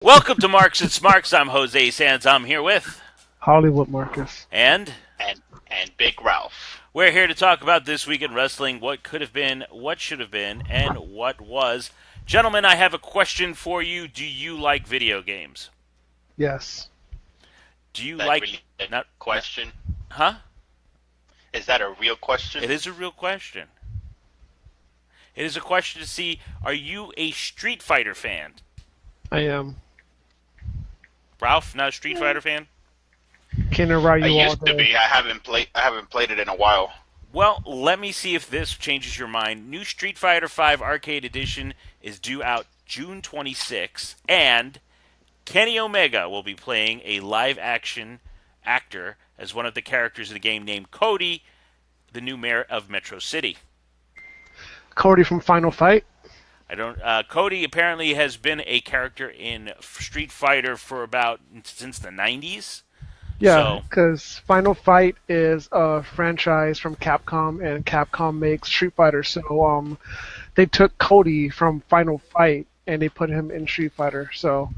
Welcome to Marks and Smarks. I'm Jose Sands. I'm here with Hollywood Marcus. and and Big Ralph. we're here to talk about this week in wrestling, what could have been, what should have been, and what was. Gentlemen, I have a question for you. Do you like video games? Yes. Do you That like really a not question? huh? Is that a real question? It is a real question. It is a question to see, are you a Street Fighter fan? I am. Ralph, not a Street Fighter fan? Ken and Ryu I all used to day. be. I haven't played it in a while. Well, let me see if this changes your mind. New Street Fighter V Arcade Edition is due out June 26th, and Kenny Omega will be playing a live-action actor as one of the characters in the game named Cody, the new mayor of Metro City. Cody from Final Fight. Cody apparently has been a character in Street Fighter for about since the 90s. Yeah, because Final Fight is a franchise from Capcom, and Capcom makes Street Fighter. So they took Cody from Final Fight and they put him in Street Fighter. So.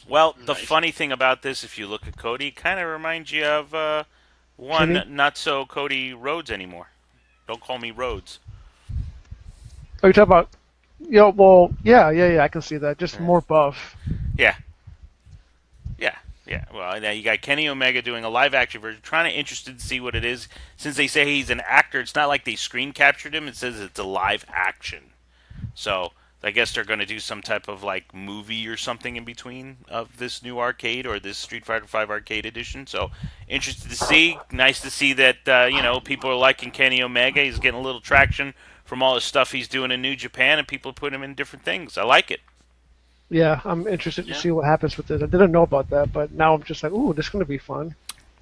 Well, the Nice. funny thing about this, if you look at Cody, kind of reminds you of one Kenny? not so Cody Rhodes anymore. Don't call me Rhodes. Are you talking about? Well, yeah. I can see that. Just more buff. Yeah. Well, now you got Kenny Omega doing a live-action version. Trying to interested to see what it is. Since they say he's an actor, it's not like they screen captured him. It says it's a live action. So I guess they're going to do some type of like movie or something in between of this new arcade or this Street Fighter V Arcade Edition. So interested to see. Nice to see that people are liking Kenny Omega. He's getting a little traction from all the stuff he's doing in New Japan, and people put him in different things. I like it. Yeah, I'm interested to Yeah. see what happens with this. I didn't know about that, but now I'm just like, ooh, this is gonna be fun.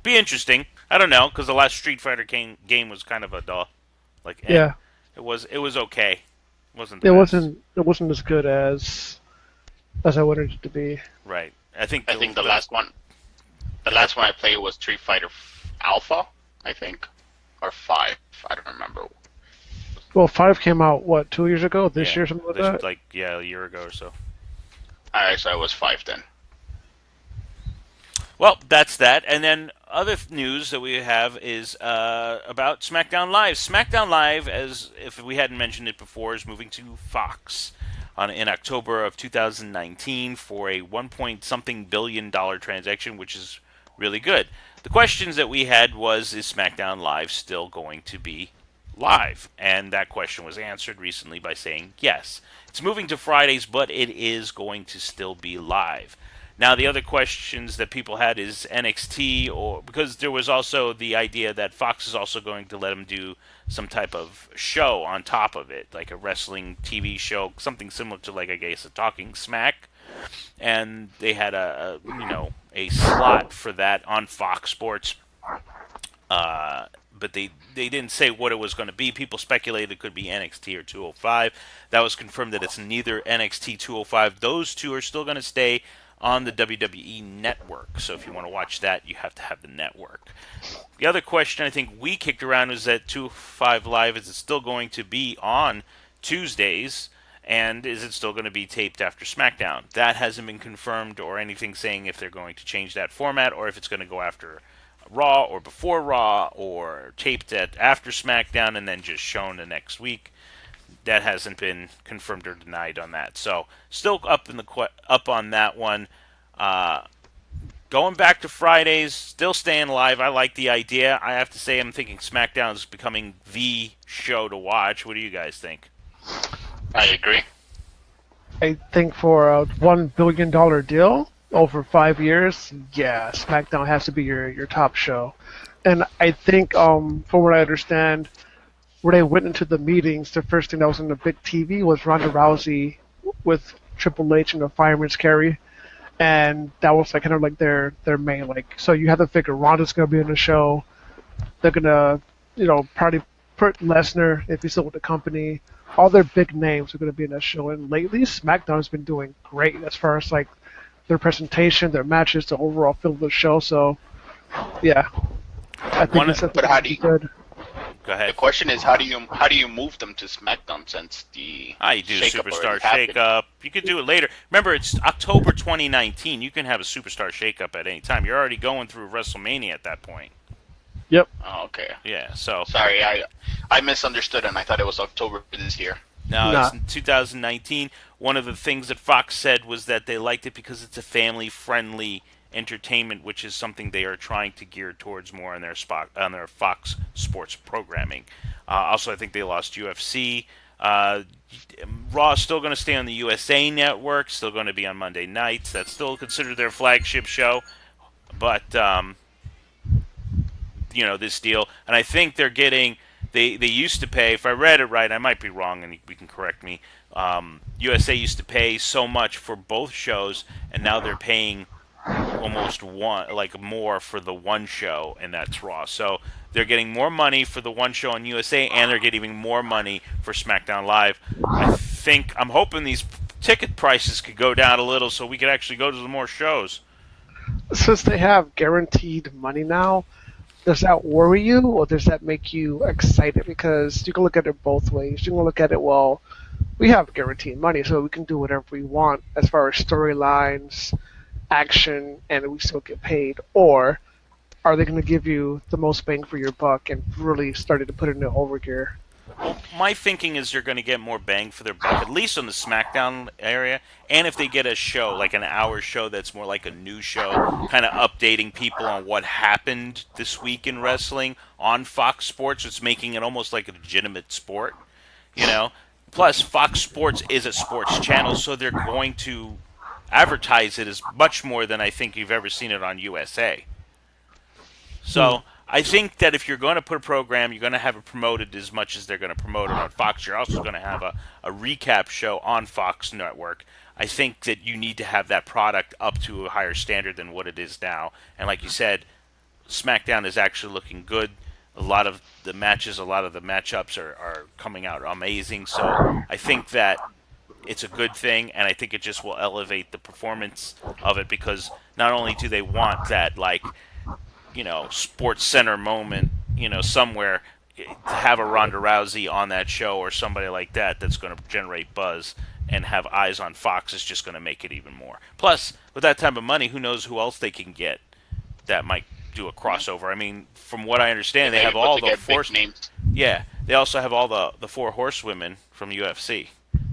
Be interesting. I don't know, because the last Street Fighter game was kind of a duh. Like, Yeah, it was okay. It wasn't. it The best. wasn't as good as I wanted it to be. Right. I think The last one I played was Street Fighter Alpha, I think, or 5. I don't remember. Well, 5 came out what 2 years ago? This yeah, year, something like that. a year ago or so. Alright, so it was 5 then. Well, that's that. And then other news that we have is about SmackDown Live. SmackDown Live, as if we hadn't mentioned it before, is moving to Fox in October of 2019 for a 1 billion dollar transaction, which is really good. The questions that we had was, is SmackDown Live still going to be live? And that question was answered recently by saying yes. It's moving to Fridays, but it is going to still be live. Now, the other questions that people had is NXT, or because there was also the idea that Fox is also going to let them do some type of show on top of it, like a wrestling TV show, something similar to, like, I guess, a Talking Smack. And they had a slot for that on Fox Sports. But they didn't say what it was going to be. People speculated it could be NXT or 205. That was confirmed that it's neither NXT 205. Those two are still going to stay on the WWE network. So if you want to watch that, you have to have the network. The other question I think we kicked around was that 205 Live, is it still going to be on Tuesdays? And is it still going to be taped after SmackDown? That hasn't been confirmed or anything saying if they're going to change that format or if it's going to go after Raw or before Raw or taped after SmackDown and then just shown the next week. That hasn't been confirmed or denied on that. So still up on that one. Going back to Fridays, still staying live. I like the idea. I have to say, I'm thinking SmackDown is becoming the show to watch. What do you guys think? I agree. I think for a $1 billion deal over 5 years, yeah, SmackDown has to be your top show. And I think, from what I understand, where they went into the meetings, the first thing that was on the big TV was Ronda Rousey with Triple H and the Fireman's Carry, and that was like kind of like their main like. So you have to figure Ronda's gonna be in the show. They're gonna, probably put Lesnar if he's still with the company. All their big names are gonna be in that show. And lately, SmackDown's been doing great as far as like their presentation, their matches, the overall feel of the show. So, yeah, I think it's But how do you good. Go ahead. The question is, how do you move them to SmackDown since the you do shakeup Superstar already happened? Shakeup. You could do it later. Remember, it's October 2019. You can have a Superstar Shakeup at any time. You're already going through WrestleMania at that point. Yep. Oh, okay. Yeah, so... Sorry, I misunderstood and I thought it was October this year. No, Nah. it's in 2019. One of the things that Fox said was that they liked it because it's a family-friendly entertainment, which is something they are trying to gear towards more on their Fox Sports programming. Also, I think they lost UFC. Raw is still going to stay on the USA Network, still going to be on Monday nights. That's still considered their flagship show. But, this deal. And I think they're getting... They used to pay, if I read it right, I might be wrong, and we can correct me. USA used to pay so much for both shows, and now they're paying almost more for the one show, and that's Raw. So they're getting more money for the one show on USA, and they're getting even more money for SmackDown Live. I'm hoping these ticket prices could go down a little so we could actually go to some more shows. Since they have guaranteed money now, does that worry you, or does that make you excited? Because you can look at it both ways. You can look at it, well, we have guaranteed money, so we can do whatever we want as far as storylines, action, and we still get paid. Or are they going to give you the most bang for your buck and really started to put it into overgear? Well, my thinking is they're going to get more bang for their buck, at least on the SmackDown area. And if they get a show, like an hour show that's more like a news show, kind of updating people on what happened this week in wrestling on Fox Sports, it's making it almost like a legitimate sport, Plus, Fox Sports is a sports channel, so they're going to advertise it as much more than I think you've ever seen it on USA. So... I think that if you're going to put a program, you're going to have it promoted as much as they're going to promote it on Fox. You're also going to have a recap show on Fox Network. I think that you need to have that product up to a higher standard than what it is now. And like you said, SmackDown is actually looking good. A lot of the matches, a lot of the matchups are coming out amazing. So I think that it's a good thing, and I think it just will elevate the performance of it because not only do they want that, Sports Center moment, somewhere to have a Ronda Rousey on that show or somebody like that that's going to generate buzz and have eyes on Fox is just going to make it even more. Plus, with that type of money, who knows who else they can get that might do a crossover. I mean, from what I understand, they have all the four names. Yeah, they also have all the four horsewomen from UFC.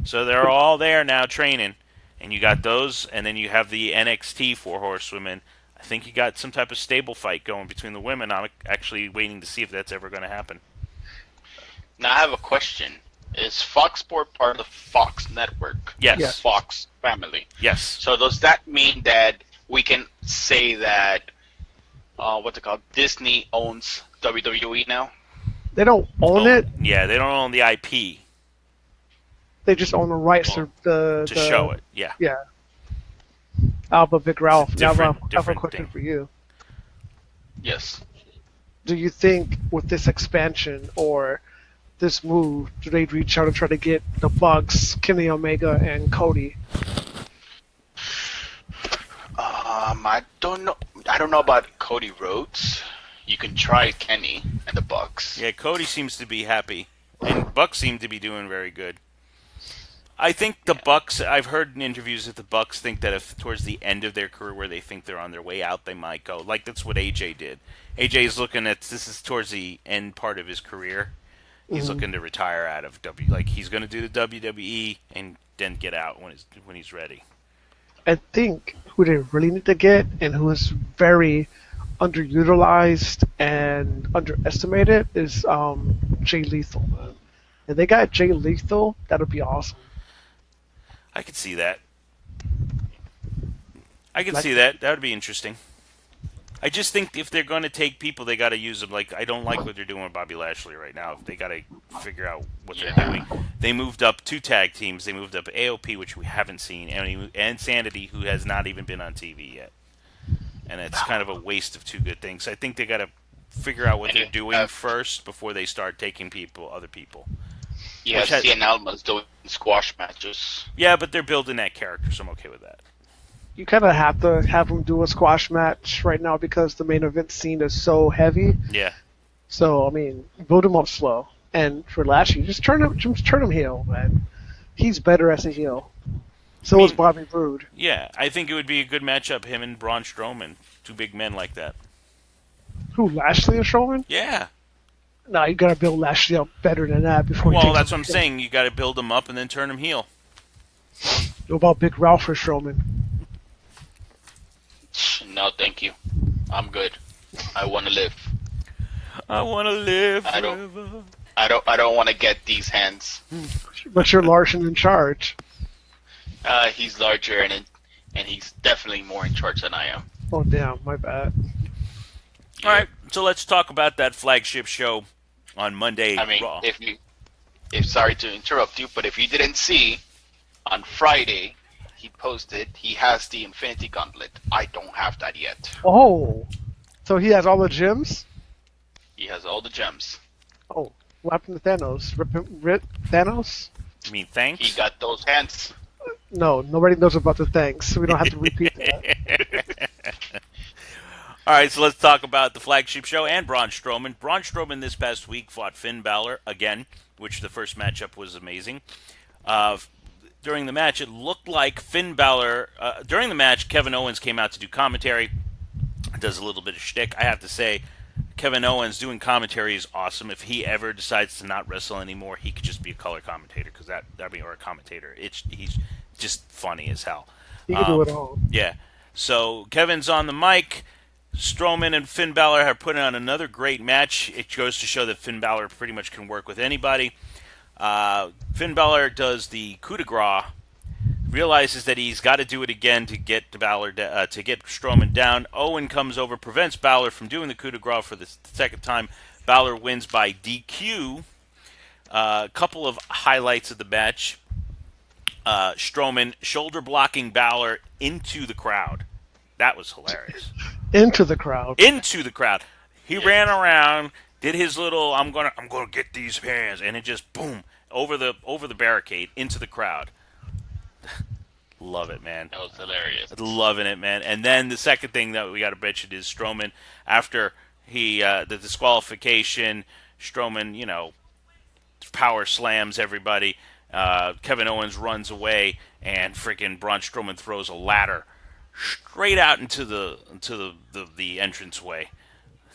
So they're all there now training, and you got those, and then you have the NXT four horsewomen. I think you got some type of stable fight going between the women. I'm actually waiting to see if that's ever going to happen. Now, I have a question. Is Fox Sport part of the Fox network? Yes. Fox family? Yes. So does that mean that we can say that, Disney owns WWE now? They don't own it. Yeah, they don't own the IP. They just own the rights to show it, yeah. Yeah. Alba, Big Ralph. Now, Ralph, I have a different question thing. for you. Yes. Do you think with this expansion or this move, do they reach out and try to get the Bucks, Kenny Omega, and Cody? I don't know. I don't know about Cody Rhodes. You can try Kenny and the Bucks. Yeah, Cody seems to be happy, and Bucks seem to be doing very good. I think the Bucks. I've heard in interviews that the Bucks think that if towards the end of their career, where they think they're on their way out, they might go. Like that's what AJ did. AJ is looking at this is towards the end part of his career. He's looking to retire out of he's going to do the WWE and then get out when he's ready. I think who they really need to get and who is very underutilized and underestimated is Jay Lethal. If they got Jay Lethal, that would be awesome. I could see that. That would be interesting. I just think if they're going to take people, they got to use them. Like I don't like what they're doing with Bobby Lashley right now. They got to figure out what they're doing. They moved up 2 tag teams. They moved up AOP, which we haven't seen, and Sanity, who has not even been on TV yet. And it's kind of a waste of 2 good things. I think they got to figure out what they're doing first before they start taking other people. Yeah, Cien Almas doing squash matches. Yeah, but they're building that character, so I'm okay with that. You kind of have to have them do a squash match right now because the main event scene is so heavy. Yeah. So I mean, build him up slow. And for Lashley, just turn him heel, man. He's better as a heel. So is Bobby Roode. Yeah, I think it would be a good matchup, him and Braun Strowman. Two big men like that. Who, Lashley and Strowman? Yeah. No, you gotta build Lashley up better than that before. Well, that's what I'm saying. You got to build him up and then turn him heel. What about Big Ralph for Strowman? No, thank you. I'm good. I want to live. I want to live forever. forever. I don't want to get these hands. But you're Larson in charge. He's larger and he's definitely more in charge than I am. Oh damn, my bad. All right, so let's talk about that flagship show on Monday. I mean, Raw. if sorry to interrupt you, but if you didn't see, on Friday he posted he has the Infinity Gauntlet. I don't have that yet. Oh, so he has all the gems? He has all the gems. Oh, what happened to Thanos? Rip Thanos? You mean thanks? He got those hands. No, nobody knows about the thanks. We don't have to repeat that. All right, so let's talk about the flagship show and Braun Strowman. Braun Strowman this past week fought Finn Balor again, which the first matchup was amazing. During the match, it looked like Finn Balor... during the match, Kevin Owens came out to do commentary. Does a little bit of shtick. I have to say, Kevin Owens doing commentary is awesome. If he ever decides to not wrestle anymore, he could just be a color commentator, or a commentator. He's just funny as hell. He can do it all. Yeah. So Kevin's on the mic. Strowman and Finn Balor have put on another great match. It goes to show that Finn Balor pretty much can work with anybody. Finn Balor does the coup de grace, realizes that he's got to do it again to get to get Strowman down. Owen comes over, prevents Balor from doing the coup de grace for the second time. Balor wins by DQ. A couple of highlights of the match. Strowman shoulder blocking Balor into the crowd. That was hilarious. Into the crowd. Into the crowd. He ran around, did his little I'm gonna get these hands, and it just boom over the barricade into the crowd. Love it, man. That was hilarious. Loving it, man. And then the second thing that we got to mention is Strowman. After the disqualification, Strowman, power slams everybody. Kevin Owens runs away, and freaking Braun Strowman throws a ladder straight out into the entranceway,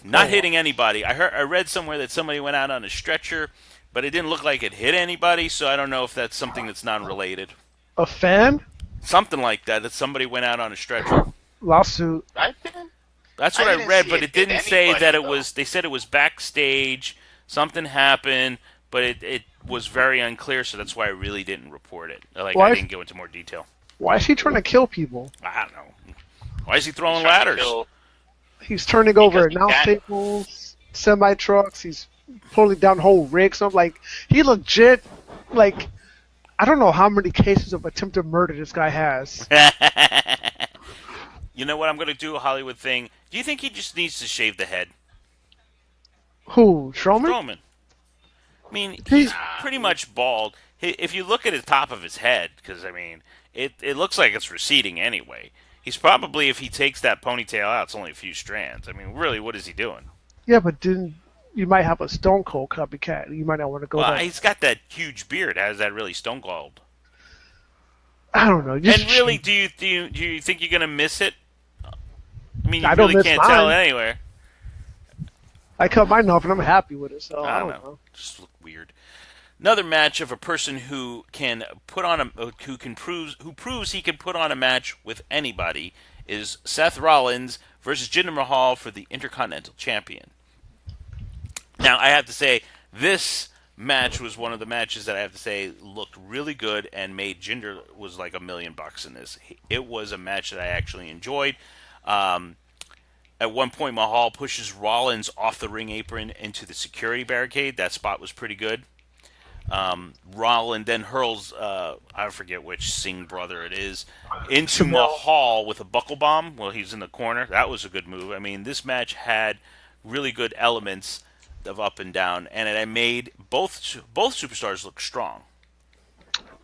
not hitting anybody. I read somewhere that somebody went out on a stretcher, but it didn't look like it hit anybody. So I don't know if that's something that's non-related. A fan? Something like that. That somebody went out on a stretcher. Lawsuit. That's what I read, but it didn't say that it though. was. They said it was backstage. Something happened, but it was very unclear. So that's why I really didn't report it. I didn't go into more detail. Why is he trying to kill people? I don't know. Why is he throwing ladders? He's turning over announce tables, semi trucks. He's pulling down whole rigs. So I'm like, he legit, like, I don't know how many cases of attempted murder this guy has. You know what I'm going to do? A Hollywood thing. Do you think he just needs to shave the head? Who? Strowman? Strowman. I mean, he's pretty much bald. If you look at the top of his head, because, I mean, it looks like it's receding anyway. He's probably, if he takes that ponytail out, it's only a few strands. I mean, really, what is he doing? Yeah, but you might have a Stone Cold copycat. You might not want to go there. He's got that huge beard. How is that really Stone Cold? I don't know. And really, do you think you're going to miss it? I mean, you I don't really miss can't mine. tell anywhere. I cut mine off and I'm happy with it, so I don't know. Just look weird. Another match of a person who can proves he can put on a match with anybody is Seth Rollins versus Jinder Mahal for the Intercontinental Champion. Now, I have to say, this match was one of the matches that I have to say looked really good and made Jinder was like $1 million in this. It was a match that I actually enjoyed. At one point, Mahal pushes Rollins off the ring apron into the security barricade. That spot was pretty good. Rollins then hurls, I forget which Singh brother it is, into Mahal with a buckle bomb while he's in the corner. That was a good move. I mean, this match had really good elements of up and down, and it made both superstars look strong.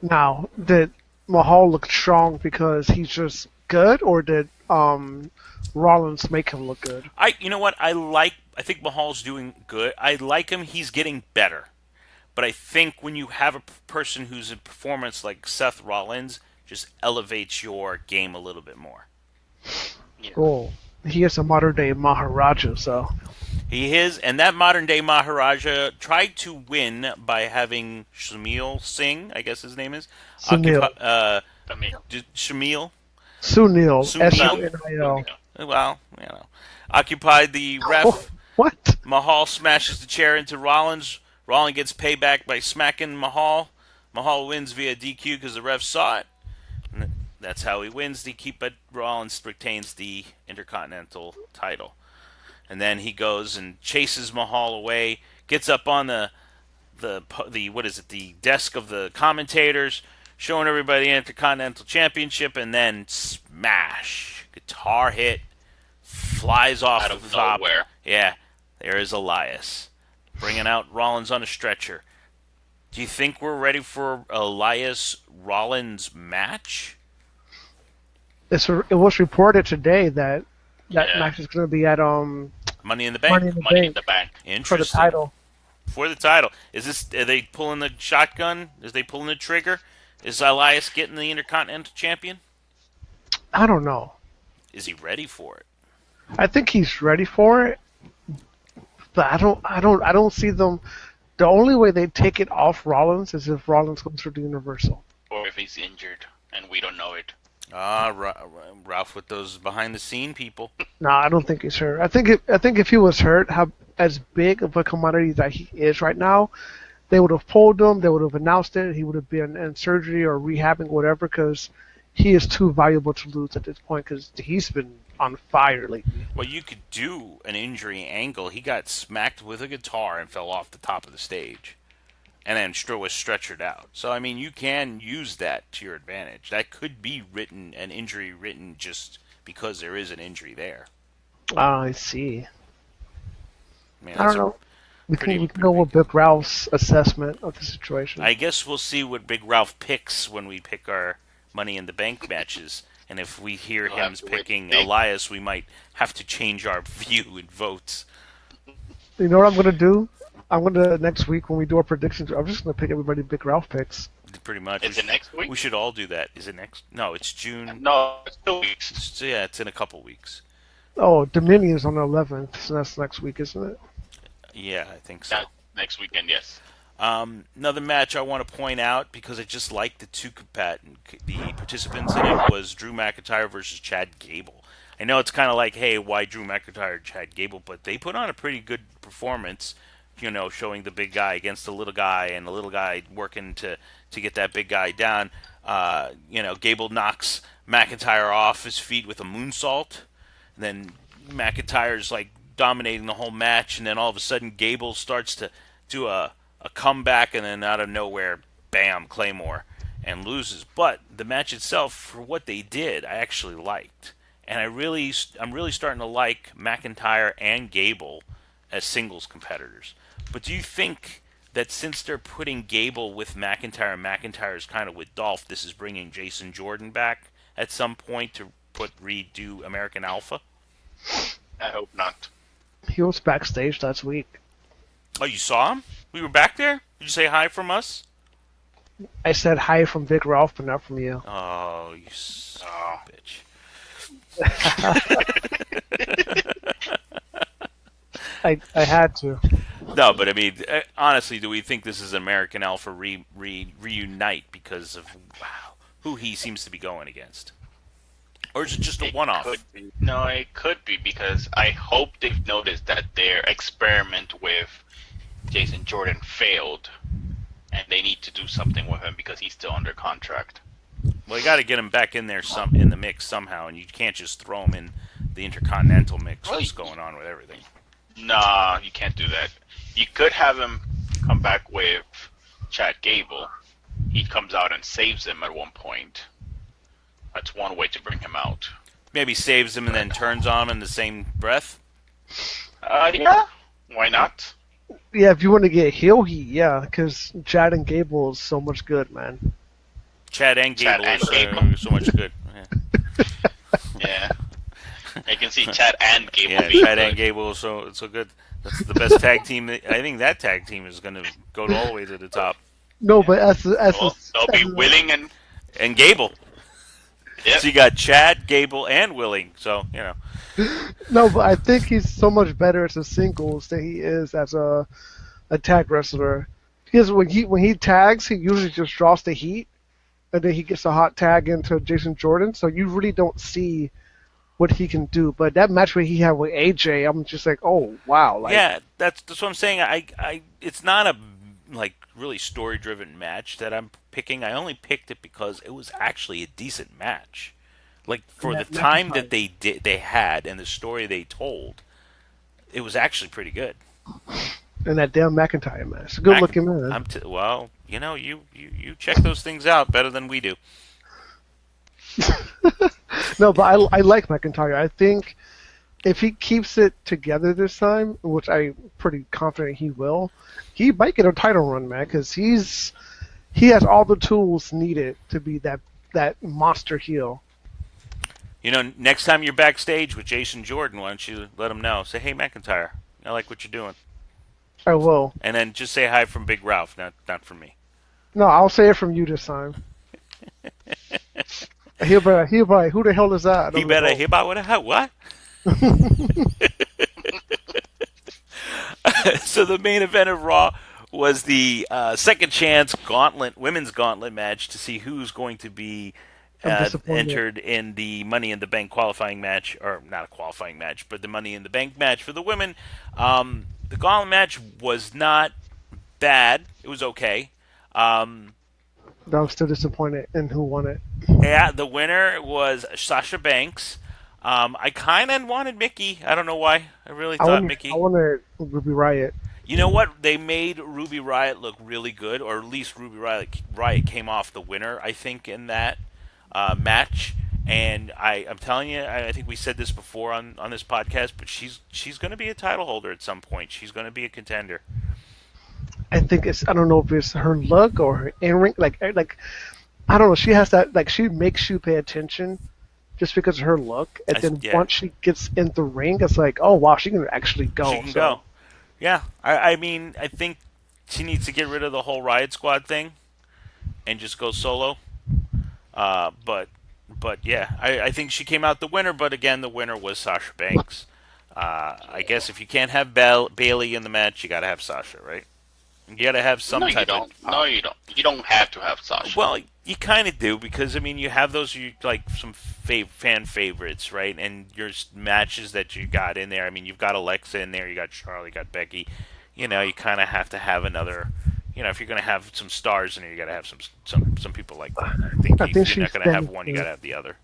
Now, did Mahal look strong because he's just good, or did Rollins make him look good? You know what? I think Mahal's doing good. I like him. He's getting better. But I think when you have a person who's in performance like Seth Rollins, just elevates your game a little bit more. Yeah. Oh, he is a modern day Maharaja, so. He is, and that modern day Maharaja tried to win by having Shamil Singh, I guess his name is. Sunil. Shamil. Sunil. Sunil. S-U-N-I-L. Well, occupied the ref. Oh, what? Mahal smashes the chair into Rollins. Rollins gets payback by smacking Mahal. Mahal wins via DQ because the ref saw it. And that's how he wins. But Rollins retains the Intercontinental title. And then he goes and chases Mahal away. Gets up on the desk of the commentators, showing everybody the Intercontinental Championship, and then smash, guitar hit, flies off out of the top. nowhere. Yeah, there is Elias, bringing out Rollins on a stretcher. Do you think we're ready for Elias Rollins match? It was reported today that match is going to be at Money in the Bank. Money in the Bank. Interesting. For the title. For the title. Are they pulling the shotgun? Is they pulling the trigger? Is Elias getting the Intercontinental Champion? I don't know. Is he ready for it? I think he's ready for it, but I don't see them. The only way they take it off Rollins is if Rollins goes for the Universal. Or if he's injured and we don't know it. Ralph with those behind the scene people. No, I don't think he's hurt. I think if he was hurt, as big of a commodity that he is right now, they would have pulled him. They would have announced it. He would have been in surgery or rehabbing, whatever, because he is too valuable to lose at this point. Because he's been on fire lately. Well, you could do an injury angle. He got smacked with a guitar and fell off the top of the stage, and then was stretchered out. So, I mean, you can use that to your advantage. That could be an injury written just because there is an injury there. I see. Man, I don't know. We can go with Big Ralph's assessment of the situation. I guess we'll see what Big Ralph picks when we pick our Money in the Bank matches. And if we hear him picking Elias, we might have to change our view and votes. You know what I'm going to do? I'm going to, next week when we do our predictions, I'm just going to pick everybody Big Ralph picks. Pretty much. Is it next week? We should all do that. Is it next? No, it's June. No, it's 2 weeks. It's in a couple weeks. Oh, Dominion is on the 11th, so that's next week, isn't it? Yeah, I think so. Next weekend, yes. Another match I want to point out, because I just like the the participants in it, was Drew McIntyre versus Chad Gable. I know it's kind of like, hey, why Drew McIntyre and Chad Gable? But they put on a pretty good performance, showing the big guy against the little guy, and the little guy working to get that big guy down. Gable knocks McIntyre off his feet with a moonsault, and then McIntyre's like dominating the whole match, and then all of a sudden Gable starts to do a comeback, and then out of nowhere, bam, Claymore, and loses. But the match itself, for what they did, I actually liked. And I'm really starting to like McIntyre and Gable as singles competitors. But do you think that since they're putting Gable with McIntyre, and McIntyre's kind of with Dolph, this is bringing Jason Jordan back at some point to redo American Alpha? I hope not. He was backstage last week. Oh, you saw him? We were back there? Did you say hi from us? I said hi from Big Ralph, but not from you. Oh, you bitch. I had to. No, but I mean, honestly, do we think this is American Alpha reunite because of who he seems to be going against? Or is it just a one-off? No, it could be, because I hope they've noticed that their experiment with Jason Jordan failed, and they need to do something with him because he's still under contract. Well, you got to get him back in there in the mix somehow, and you can't just throw him in the Intercontinental mix. What's going on with everything? Nah, you can't do that. You could have him come back with Chad Gable. He comes out and saves him at one point. That's one way to bring him out. Maybe saves him and then turns on him in the same breath? Yeah. Why not? Yeah, if you want to get heel heat, yeah, because Chad and Gable is so much good, man. Chad and Gable is so much good. Yeah. Yeah. I can see Chad and Gable Yeah, being Chad good. and Gable, so good. That's the best tag team. I think that tag team is going to go all the way to the top. No, Yeah. but Well, they'll be willing and And Gable. yeah. So you got Chad, Gable, and Willing. So, no, but I think he's so much better as a singles than he is as a tag wrestler. Because when he tags, he usually just draws the heat, and then he gets a hot tag into Jason Jordan. So you really don't see what he can do. But that match where he had with AJ, I'm just like, oh wow, like yeah, that's what I'm saying. It's not a like really story-driven match that I'm picking. I only picked it because it was actually a decent match. Like for the Matt time that McIntyre. they had and the story they told, it was actually pretty good. And that damn McIntyre match, good looking man. Well, you check those things out better than we do. No, but I like McIntyre. I think if he keeps it together this time, which I'm pretty confident he will, he might get a title run, man, because he has all the tools needed to be that monster heel. Next time you're backstage with Jason Jordan, why don't you let him know? Say, hey, McIntyre, I like what you're doing. I will. And then just say hi from Big Ralph, not from me. No, I'll say it from you this time. He'll be like, who the hell is that? He better hear about what? So the main event of Raw was the second chance women's gauntlet match to see who's going to be I'm disappointed. entered in the Money in the Bank qualifying match, or not a qualifying match, but the Money in the Bank match for the women. The gauntlet match was not bad. It was okay. I'm still disappointed in who won it. Yeah, the winner was Sasha Banks. I kind of wanted Mickey. I don't know why. I really thought Mickey. I wanted Ruby Riot. You know what? They made Ruby Riot look really good, or at least Ruby Riot came off the winner, I think, in that match. And I'm telling you, I think we said this before on this podcast, but she's going to be a title holder at some point. She's going to be a contender. I think I don't know if it's her look or her in ring, like I don't know. She has that, like, she makes you pay attention just because of her look, and then once she gets in the ring, it's like, oh wow, she can actually go. She can go. Yeah, I mean, I think she needs to get rid of the whole Riot Squad thing and just go solo. But yeah, I think she came out the winner. But again, the winner was Sasha Banks. I guess if you can't have Bailey in the match, you got to have Sasha, right? You got to have some type of... No, you don't. You don't have to have Sasha. Well, you kind of do, because, I mean, you have those, like, some fan favorites, right? And your matches that you got in there, I mean, you've got Alexa in there, you got Charlie, you got Becky. You kind of have to have another... if you're going to have some stars in there, you got to have some people like that. I think you're not going to have one, you got to have the other.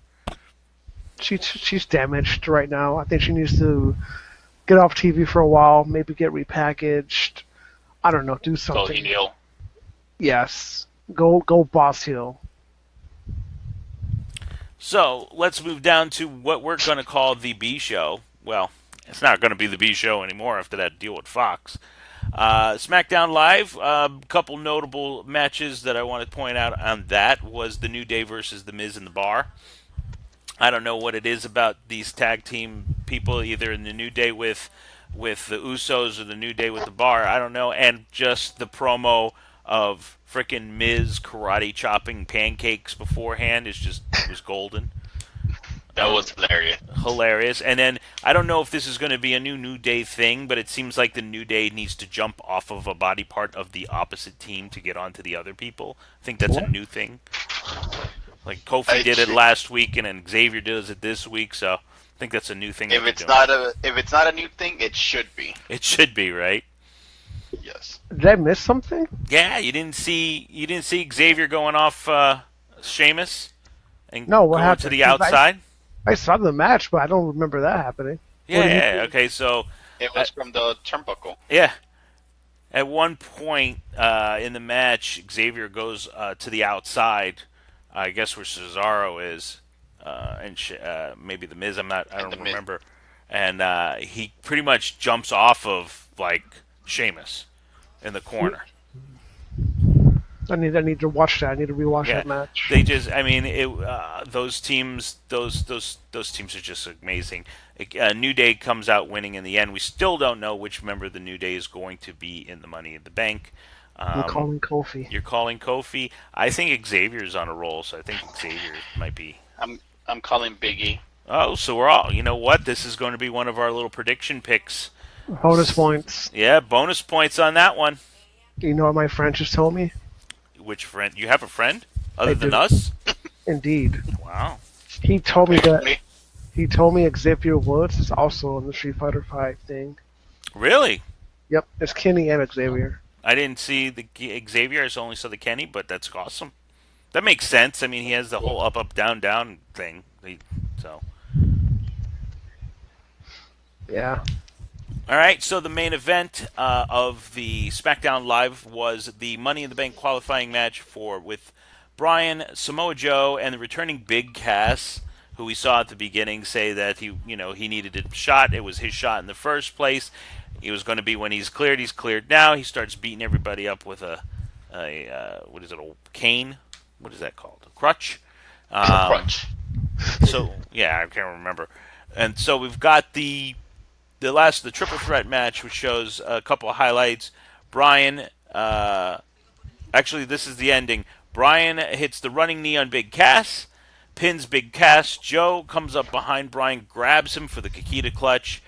She's damaged right now. I think she needs to get off TV for a while, maybe get repackaged. I don't know, do something. Go heel. Yes. Go boss heel. So, let's move down to what we're going to call the B show. Well, it's not going to be the B show anymore after that deal with Fox. Smackdown Live, a couple notable matches that I want to point out on that was the New Day versus The Miz and The Bar. I don't know what it is about these tag team people, either in the New Day with the Usos or the New Day with The Bar. I don't know. And just the promo of frickin' Miz karate chopping pancakes beforehand it was golden. That was hilarious. Hilarious. And then, I don't know if this is going to be a New Day thing, but it seems like the New Day needs to jump off of a body part of the opposite team to get onto the other people. I think that's a new thing. Like Kofi did it last week, and then Xavier does it this week, so I think that's a new thing. If it's not a new thing, it should be. It should be, right? Yes. Did I miss something? Yeah, you didn't see Xavier going off Sheamus and what going happened? to the outside? I saw the match, but I don't remember that happening. Yeah, okay, so... It was from the turnbuckle. Yeah. At one point in the match, Xavier goes to the outside, I guess where Cesaro is, and maybe The Miz, I don't remember. And he pretty much jumps off of, like, Sheamus in the corner. I need to watch that. I need to rewatch Yeah, that match. they just. I mean, those teams. Those teams are just amazing. New Day comes out winning in the end. We still don't know which member of the New Day is going to be in the Money in the Bank. I'm calling Kofi. You're calling Kofi. I think Xavier's on a roll, so I think Xavier might be. I'm calling Biggie. Oh, so we're all. You know what? This is going to be one of our little prediction picks. Bonus points. Yeah, bonus points on that one. You know what my friend just told me? Which friend? You have a friend other I than do. us? Indeed. Wow. He told me that. Apparently. He told me Xavier Woods is also in the Street Fighter V thing. Really? Yep, it's Kenny and Xavier. I didn't see the Xavier. I only saw the Kenny, but that's awesome. That makes sense. I mean, he has the whole up, up, down, down thing. So. Yeah. All right, so the main event of the SmackDown Live was the Money in the Bank qualifying match with Bryan, Samoa Joe, and the returning Big Cass, who we saw at the beginning say that he needed a shot. It was his shot in the first place. It was going to be when he's cleared. He's cleared now. He starts beating everybody up with a what is it? A cane? What is that called? A crutch? Crunch. So yeah, I can't remember. And so we've got the triple threat match, which shows a couple of highlights. Bryan, actually, this is the ending. Bryan hits the running knee on Big Cass, pins Big Cass. Joe comes up behind Bryan, grabs him for the Kikita clutch.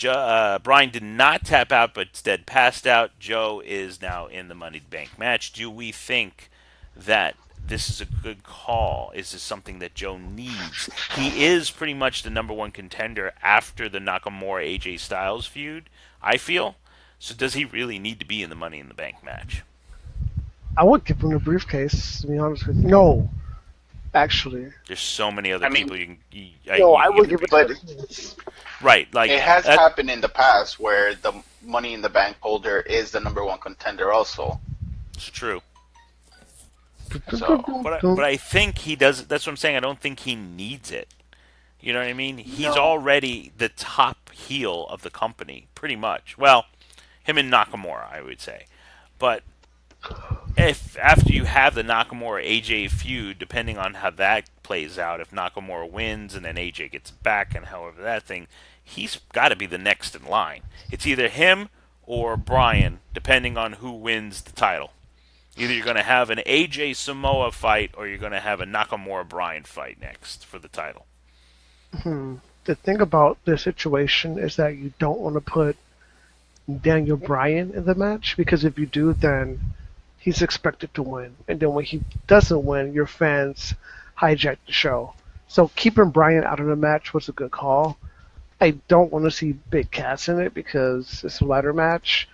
Bryan did not tap out, but instead passed out. Joe is now in the Money in the Bank match. Do we think that this is a good call? Is this something that Joe needs? He is pretty much the number one contender after the Nakamura AJ Styles feud, I feel. So does he really need to be in the Money in the Bank match? I would give him the briefcase, to be honest with you. No, actually. There's so many other people you can. I would give it. But right, like it has happened in the past where the Money in the Bank holder is the number one contender also. It's true. So, But I think he does. That's what I'm saying. I don't think he needs it. You know what I mean? He's already the top heel of the company, pretty much. Well, him and Nakamura, I would say. But if after you have the Nakamura AJ feud, depending on how that plays out, if Nakamura wins and then AJ gets back and however that thing, he's got to be the next in line. It's either him or Bryan, depending on who wins the title. Either you're going to have an AJ Samoa fight or you're going to have a Nakamura Bryan fight next for the title. The thing about this situation is that you don't want to put Daniel Bryan in the match, because if you do, then he's expected to win. And then when he doesn't win, your fans hijack the show. So keeping Bryan out of the match was a good call. I don't want to see Big Cass in it because it's a ladder match.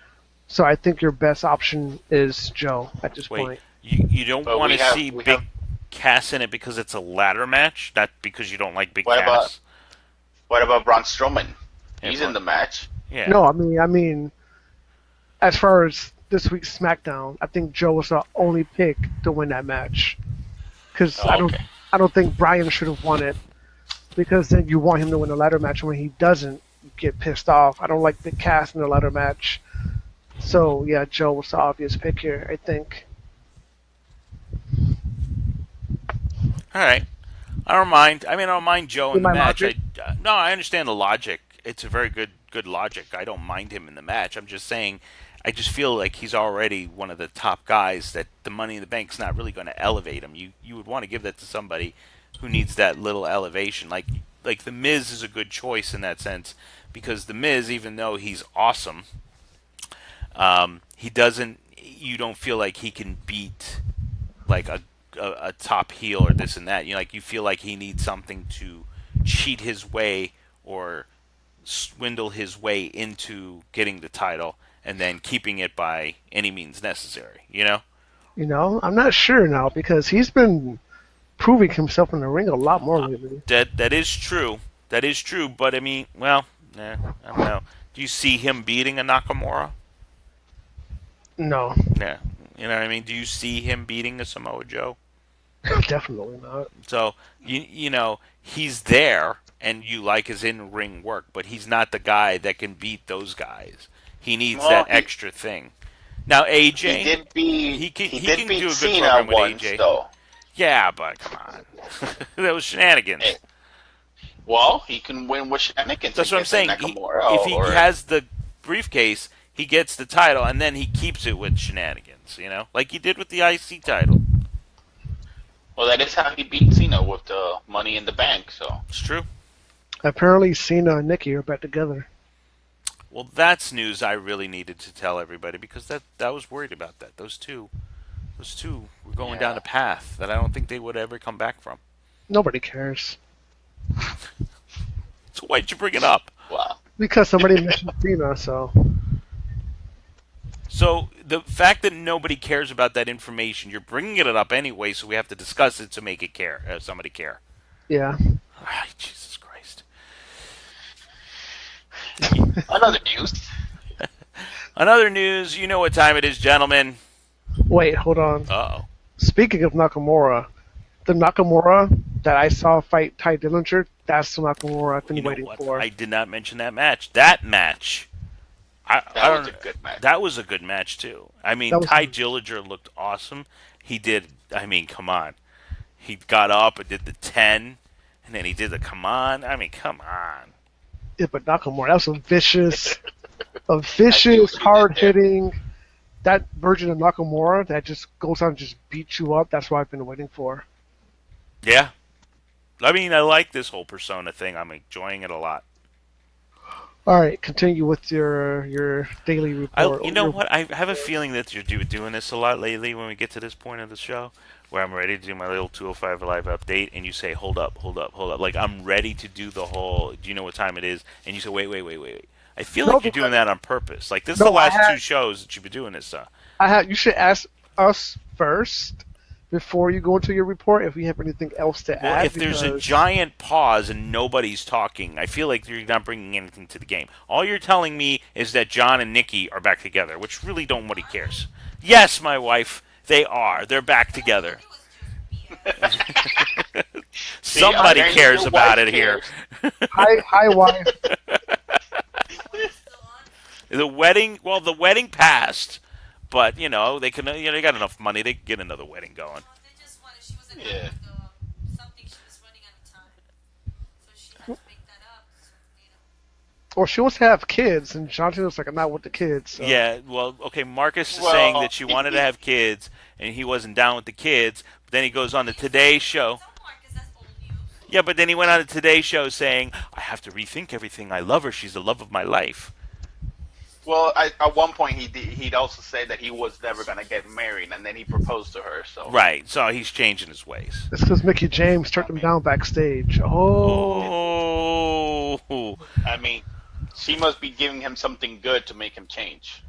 So I think your best option is Joe at this point. You don't want to see Big Cass in it because it's a ladder match, not because you don't like Big Cass. What about Braun Strowman? He's in the match. Yeah. No, I mean, as far as this week's SmackDown, I think Joe was the only pick to win that match. Because I don't think Bryan should have won it. Because then you want him to win a ladder match, and when he doesn't, you get pissed off. I don't like Big Cass in a ladder match. So, yeah, Joe was the obvious pick here, I think. All right. I don't mind. I don't mind Joe in the match. I understand the logic. It's a very good logic. I don't mind him in the match. I'm just saying, I just feel like he's already one of the top guys that the Money in the Bank's not really going to elevate him. You would want to give that to somebody who needs that little elevation. Like The Miz is a good choice in that sense, because The Miz, even though he's awesome, he doesn't. You don't feel like he can beat like a top heel or this and that. You feel like he needs something to cheat his way or swindle his way into getting the title and then keeping it by any means necessary. I'm not sure now, because he's been proving himself in the ring a lot more lately. That is true. That is true. But I don't know. Do you see him beating a Nakamura? No. Yeah. You know what I mean? Do you see him beating a Samoa Joe? Definitely not. So, he's there, and you like his in-ring work, but he's not the guy that can beat those guys. He needs that extra thing. Now AJ, He did beat. he can do do a good Cena program with once, AJ. though. Yeah, but come on, that was shenanigans. Hey, well, he can win with shenanigans. That's what I'm saying. If he has the briefcase, he gets the title, and then he keeps it with shenanigans. You know, like he did with the IC title. Well, that is how he beat Cena with the Money in the Bank. So It's true. Apparently, Cena and Nikki are back together. Well, that's news I really needed to tell everybody because I was worried about that. Those two were going down a path that I don't think they would ever come back from. Nobody cares. So why'd you bring it up? wow. Because somebody mentioned Cena, so. So the fact that nobody cares about that information, you're bringing it up anyway, so we have to discuss it to make it care. Somebody care. Yeah. Ay, Jesus Christ. Another news. Another news. You know what time it is, gentlemen. Wait, hold on. Uh-oh. Speaking of Nakamura, the Nakamura that I saw fight Ty Dillinger, that's the Nakamura I've been waiting for. I did not mention that match. That match. That was a good match. That was a good match, too. I mean, Ty Dillinger looked awesome. He did, I mean, come on. He got up and did the 10, and then he did the come on. I mean, come on. Yeah, but Nakamura, that was a vicious, hard-hitting, that version of Nakamura that just goes on and just beats you up. That's what I've been waiting for. Yeah. I mean, I like this whole persona thing. I'm enjoying it a lot. All right, continue with your daily report. You know what? I have a feeling that you're doing this a lot lately when we get to this point of the show where I'm ready to do my little 205 Live update, and you say, hold up. Like, I'm ready to do the whole, do you know what time it is? And you say, wait. I feel like you're doing that on purpose. Like, this is the last two shows that you've been doing this. You should ask us first before you go into your report if we have anything else to add. If there's a giant pause and nobody's talking, I feel like you're not bringing anything to the game. All you're telling me is that John and Nikki are back together, which really nobody cares. Yes, my wife, they are. They're back together. Somebody cares about it here. Hi, wife. The wedding passed. But, you know, they got enough money. They can get another wedding going. Yeah. Well, she wants to have kids, and Jonathan was like, I'm not with the kids. So. Yeah, well, okay, Marcus is saying that she wanted to have kids, and he wasn't down with the kids. But then he goes on the Today Show. Yeah, but then he went on the Today Show saying, I have to rethink everything. I love her. She's the love of my life. Well, at one point he'd also said that he was never going to get married, and then he proposed to her. So right, so he's changing his ways. It's because Mickey James turned him down backstage. Oh. I mean, she must be giving him something good to make him change.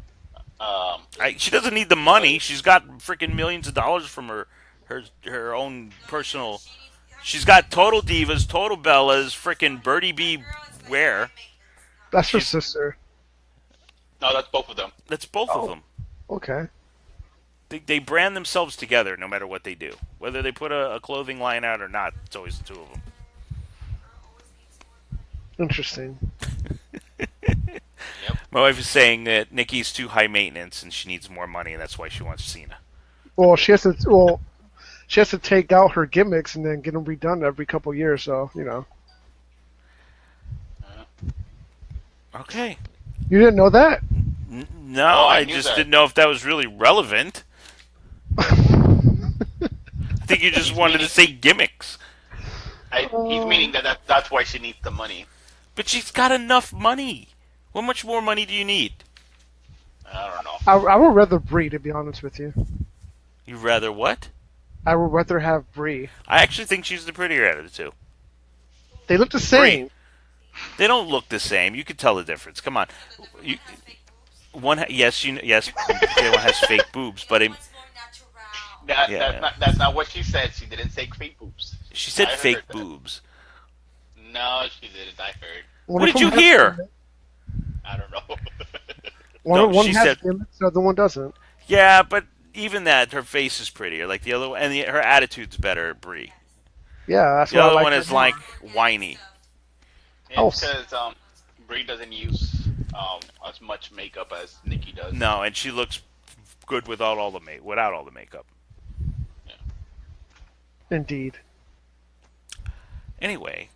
She doesn't need the money. She's got freaking millions of dollars from her own personal. She's got Total Divas, Total Bellas, freaking Birdie B. Ware. That's her sister. No, that's both of them. That's both of them. Okay. They brand themselves together no matter what they do. Whether they put a clothing line out or not, it's always the two of them. Interesting. Yep. My wife is saying that Nikki's too high maintenance and she needs more money, and that's why she wants Cena. Well, she has to take out her gimmicks and then get them redone every couple years. So Okay. You didn't know that? No, I just didn't know if that was really relevant. I think you just wanted to say gimmicks. He's meaning that's why she needs the money. But she's got enough money. How much more money do you need? I don't know. I would rather Brie, to be honest with you. You'd rather what? I would rather have Brie. I actually think she's the prettier out of the two. They look the same. Brie. They don't look the same. You could tell the difference. Come on. One has fake boobs, but that's not what she said. She didn't say fake boobs. She said fake boobs. No, she didn't. I heard. What did you hear? I don't know. One has gimmicks, the other one doesn't. Yeah, but even that, her face is prettier. Like the other one, and her attitude's better, Brie. Yeah, that's the what other I like one is like whiny. It's because Brie doesn't use as much makeup as Nikki does. No, and she looks good without all the makeup. Indeed. Anyway,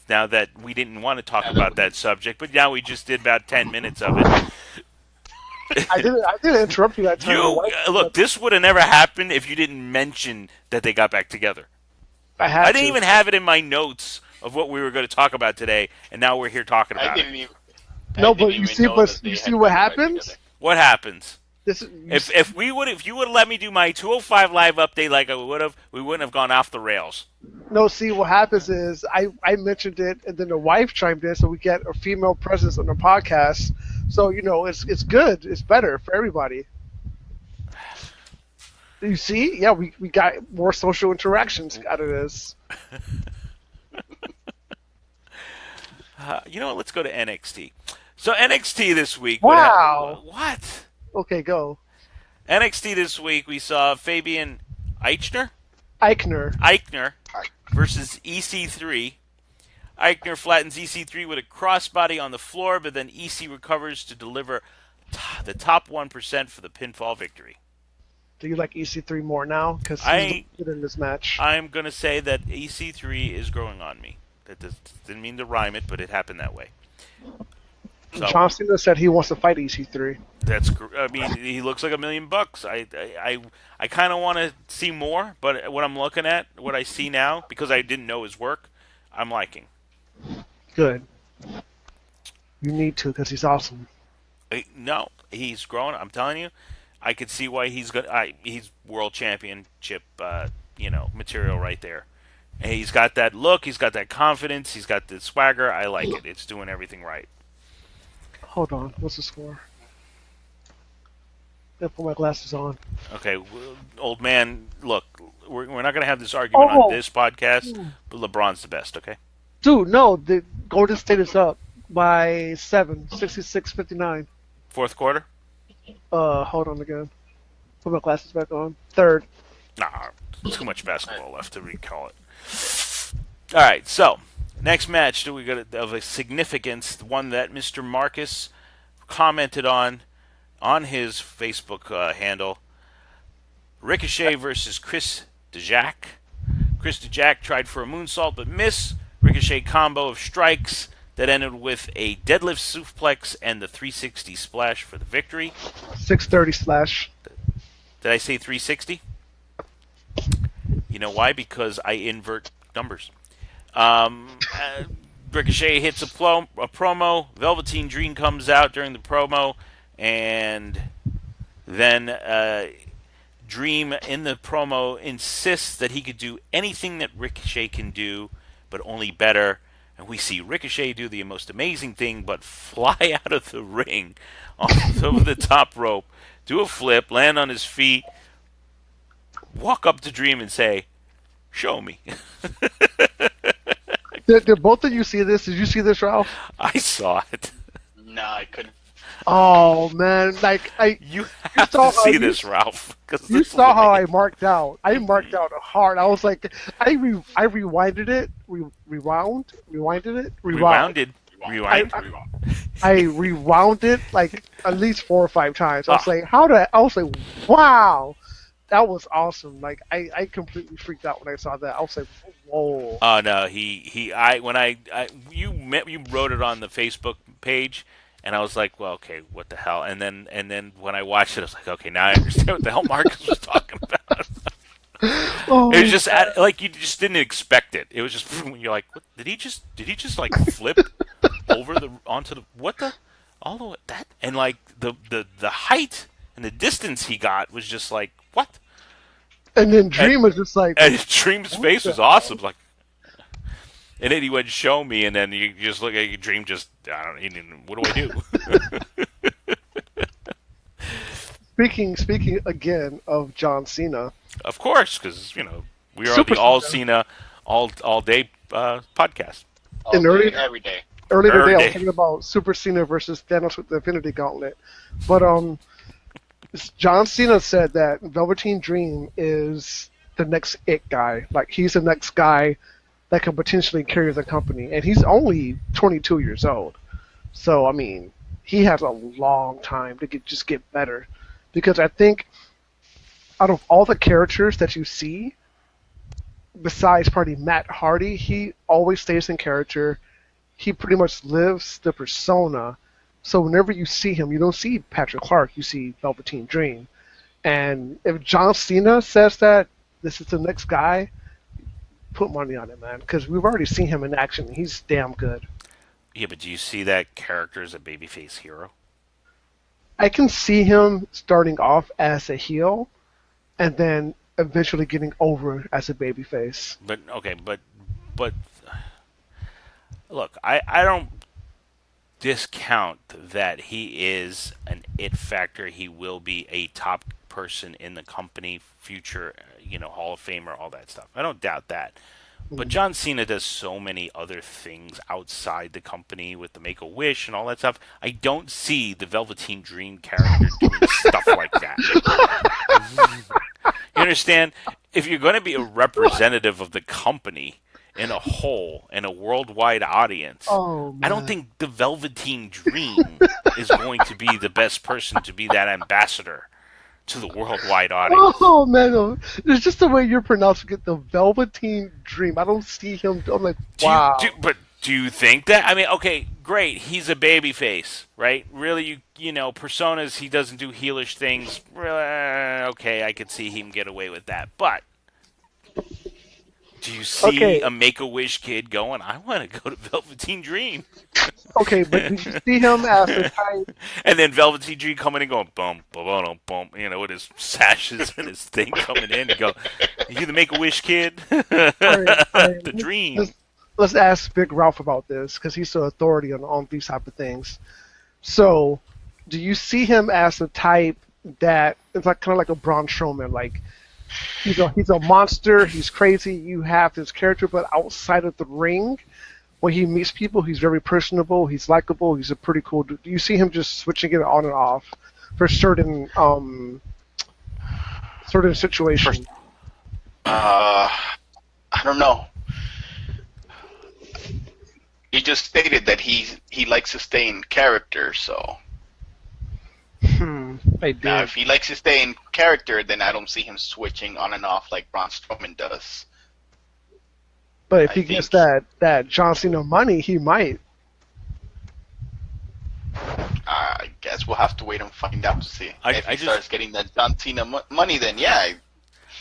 now that we didn't want to talk about that subject, but now we just did about 10 minutes of it. I didn't interrupt you that time. Look, this would have never happened if you didn't mention that they got back together. I didn't even have it in my notes of what we were going to talk about today, and now we're here talking about it. But you see what happens? What happens? If you would have let me do my 205 live update like I would have, we wouldn't have gone off the rails. No, see, what happens is I mentioned it, and then the wife chimed in, so we get a female presence on the podcast. So, it's good. It's better for everybody. You see? Yeah, we got more social interactions out of this. Let's go to NXT. So NXT this week. Wow. What? Okay, go. NXT this week, we saw Fabian Eichner versus EC3. Eichner flattens EC3 with a crossbody on the floor, but then EC recovers to deliver the top 1% for the pinfall victory. Do you like EC3 more now? Because he's good in this match. I'm going to say that EC3 is growing on me. That didn't mean to rhyme it, but it happened that way. So, John Cena said he wants to fight EC3. He looks like $1 million. I kind of want to see more, but what I'm looking at, what I see now, because I didn't know his work, I'm liking. Good. You need to, because he's awesome. No, he's growing. I'm telling you, I could see why he's good. He's world championship, material right there. And he's got that look. He's got that confidence. He's got the swagger. I like it. It's doing everything right. Hold on. What's the score? I put my glasses on. Okay, old man. Look, we're not going to have this argument on this podcast, but LeBron's the best. Okay. Dude, no. The Golden State is up by 7, 66-59. Fourth quarter? Hold on again. Put my glasses back on. Third. Nah, too much basketball left to recall it. All right, so next match we got of a significance, one that Mr. Marcus commented on his Facebook handle. Ricochet versus Chris Dijak. Chris Dijak tried for a moonsault but missed. Ricochet combo of strikes that ended with a deadlift suplex and the 360 splash for the victory. 630 splash. Did I say 360? You know why? Because I invert numbers. Ricochet hits a promo. Velveteen Dream comes out during the promo, and then Dream in the promo insists that he could do anything that Ricochet can do, but only better. And we see Ricochet do the most amazing thing, but fly out of the ring over the top rope, do a flip, land on his feet, walk up to Dream and say, "Show me." Did both of you see this? Did you see this, Ralph? I saw it. No, I couldn't. Oh man, you have to see this, Ralph. You saw how I marked out. I marked out hard. I was like, I rewinded it, rewinded it. I rewound it like at least 4 or 5 times. I was like, wow, that was awesome. Like I completely freaked out when I saw that. I was like, whoa. Oh no, you wrote it on the Facebook page. And I was like, well, okay, what the hell? And then when I watched it, I was like, okay, now I understand what the hell Marcus was talking about. It was just like you just didn't expect it. It was just you're like, what, did he just like flip over onto the what the all the way that and like the height and the distance he got was just like what? And then Dream was just like, and Dream's face was awesome, like. And then he went, "Show me," and then you just look at your Dream. Just what do I do? Speaking again of John Cena. Of course, because we are the All Cena all day podcast. Every day. Earlier today, I was talking about Super Cena versus Thanos with the Infinity Gauntlet, but John Cena said that Velveteen Dream is the next it guy. Like he's the next guy that can potentially carry the company. And he's only 22 years old. So, I mean, he has a long time to get better. because I think out of all the characters that you see, besides probably Matt Hardy, he always stays in character. He pretty much lives the persona. So whenever you see him, you don't see Patrick Clark, you see Velveteen Dream. And if John Cena says that this is the next guy, put money on it, man, because we've already seen him in action. He's damn good. Yeah, but do you see that character as a babyface hero? I can see him starting off as a heel, and then eventually getting over as a babyface. But okay, but look, I don't discount that he is an it factor. He will be a top person in the company, future, Hall of Famer, all that stuff. I don't doubt that. But John Cena does so many other things outside the company with the Make-A-Wish and all that stuff. I don't see the Velveteen Dream character doing stuff like that. You understand? If you're going to be a representative of the company in a whole, in a worldwide audience, I don't think the Velveteen Dream is going to be the best person to be that ambassador to the worldwide audience. Oh man, it's just the way you're pronouncing it, the Velveteen Dream. I don't see him. I'm like, wow. Do you think that? I mean, okay, great. He's a babyface, right? Really, personas. He doesn't do heelish things. Okay, I could see him get away with that. But do you see a Make-A-Wish kid going, I want to go to Velveteen Dream? Okay, but did you see him as a type? And then Velveteen Dream coming in going, bum, bum, bum, bum, with his sashes and his thing coming in. You go, you the Make-A-Wish kid? All right. The Dream. Let's ask Big Ralph about this, because he's the authority on these type of things. So, do you see him as a type that it's like kind of like a Braun Strowman, like he's a monster, he's crazy, you have his character, but outside of the ring, when he meets people, he's very personable, he's likable, he's a pretty cool dude. Do you see him just switching it on and off for certain situations? I don't know. He just stated that he likes to stay in character, so. I did. Now, if he likes to stay in character, then I don't see him switching on and off like Braun Strowman does. But if he gets that John Cena money, he might. I guess we'll have to wait and find out to see. If he just starts getting that John Cena money, then yeah.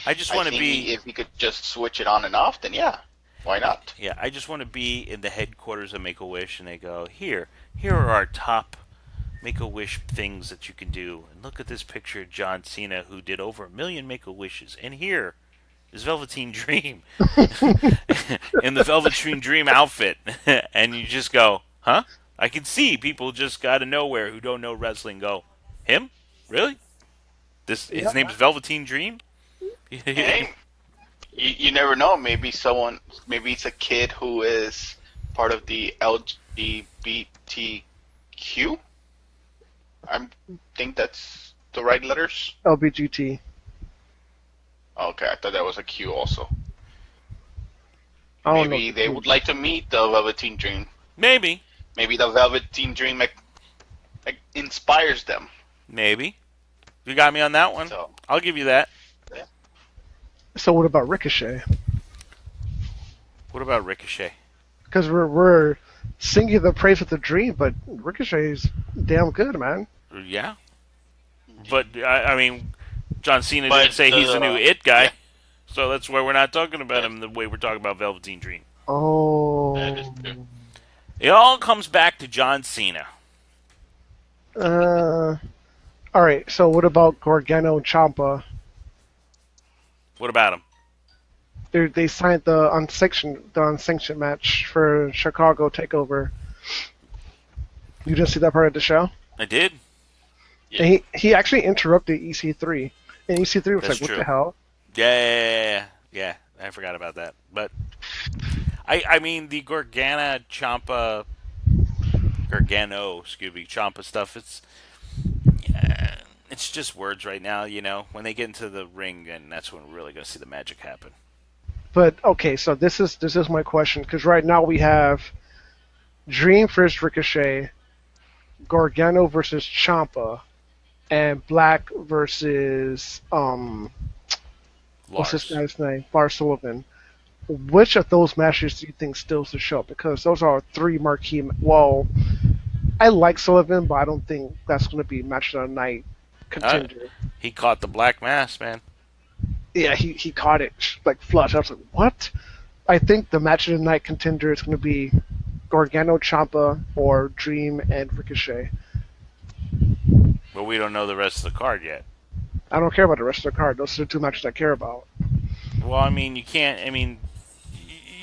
I just want to be. If he could just switch it on and off, then yeah. Why not? Yeah, I just want to be in the headquarters of Make-A-Wish, and they go, here are our top Make-A-Wish things that you can do. And look at this picture of John Cena, who did over 1 million Make-A-Wishes. And here is Velveteen Dream in the Velveteen Dream outfit. And you just go, huh? I can see people just out of nowhere who don't know wrestling go, him? Really? His name's Velveteen Dream? Hey. You never know. Maybe it's a kid who is part of the LGBTQ. I think that's the right letters. LBGT. Okay, I thought that was a Q also. Maybe they would like to meet the Velveteen Dream. Maybe the Velveteen Dream inspires them. Maybe. You got me on that one. So, I'll give you that. Yeah. So what about Ricochet? What about Ricochet? Because we're singing the praise of the Dream, but Ricochet's damn good, man. Yeah. But, I mean, John Cena didn't say he's a new it guy, yeah. So that's why we're not talking about him the way we're talking about Velveteen Dream. Oh. That is true. It all comes back to John Cena. Alright, so what about Gargano and Ciampa? What about him? They signed the unsanctioned match for Chicago TakeOver. You didn't see that part of the show? I did. Yeah. And he actually interrupted EC3. And EC3 was That's like, true. what the hell? Yeah, I forgot about that. But, I mean, the Gargano, Ciampa stuff, it's just words right now, you know. When they get into the ring, and that's when we're really going to see the magic happen. But, okay, so this is my question, because right now we have Dream versus Ricochet, Gargano versus Ciampa, and Black versus what's this Lars. guy's name? Lars Sullivan. Which of those matches do you think steals the show? Because those are three marquee. Well, I like Sullivan, but I don't think that's going to be match of the night Uh, contender. he caught the black mass, man. Yeah, he caught it like flush. I was like, what? I think the match of the night contender is going to be Gargano, Ciampa, or Dream and Ricochet. But we don't know the rest of the card yet. I don't care about the rest of the card. Those are the two matches I care about. Well, I mean, you can't. I mean,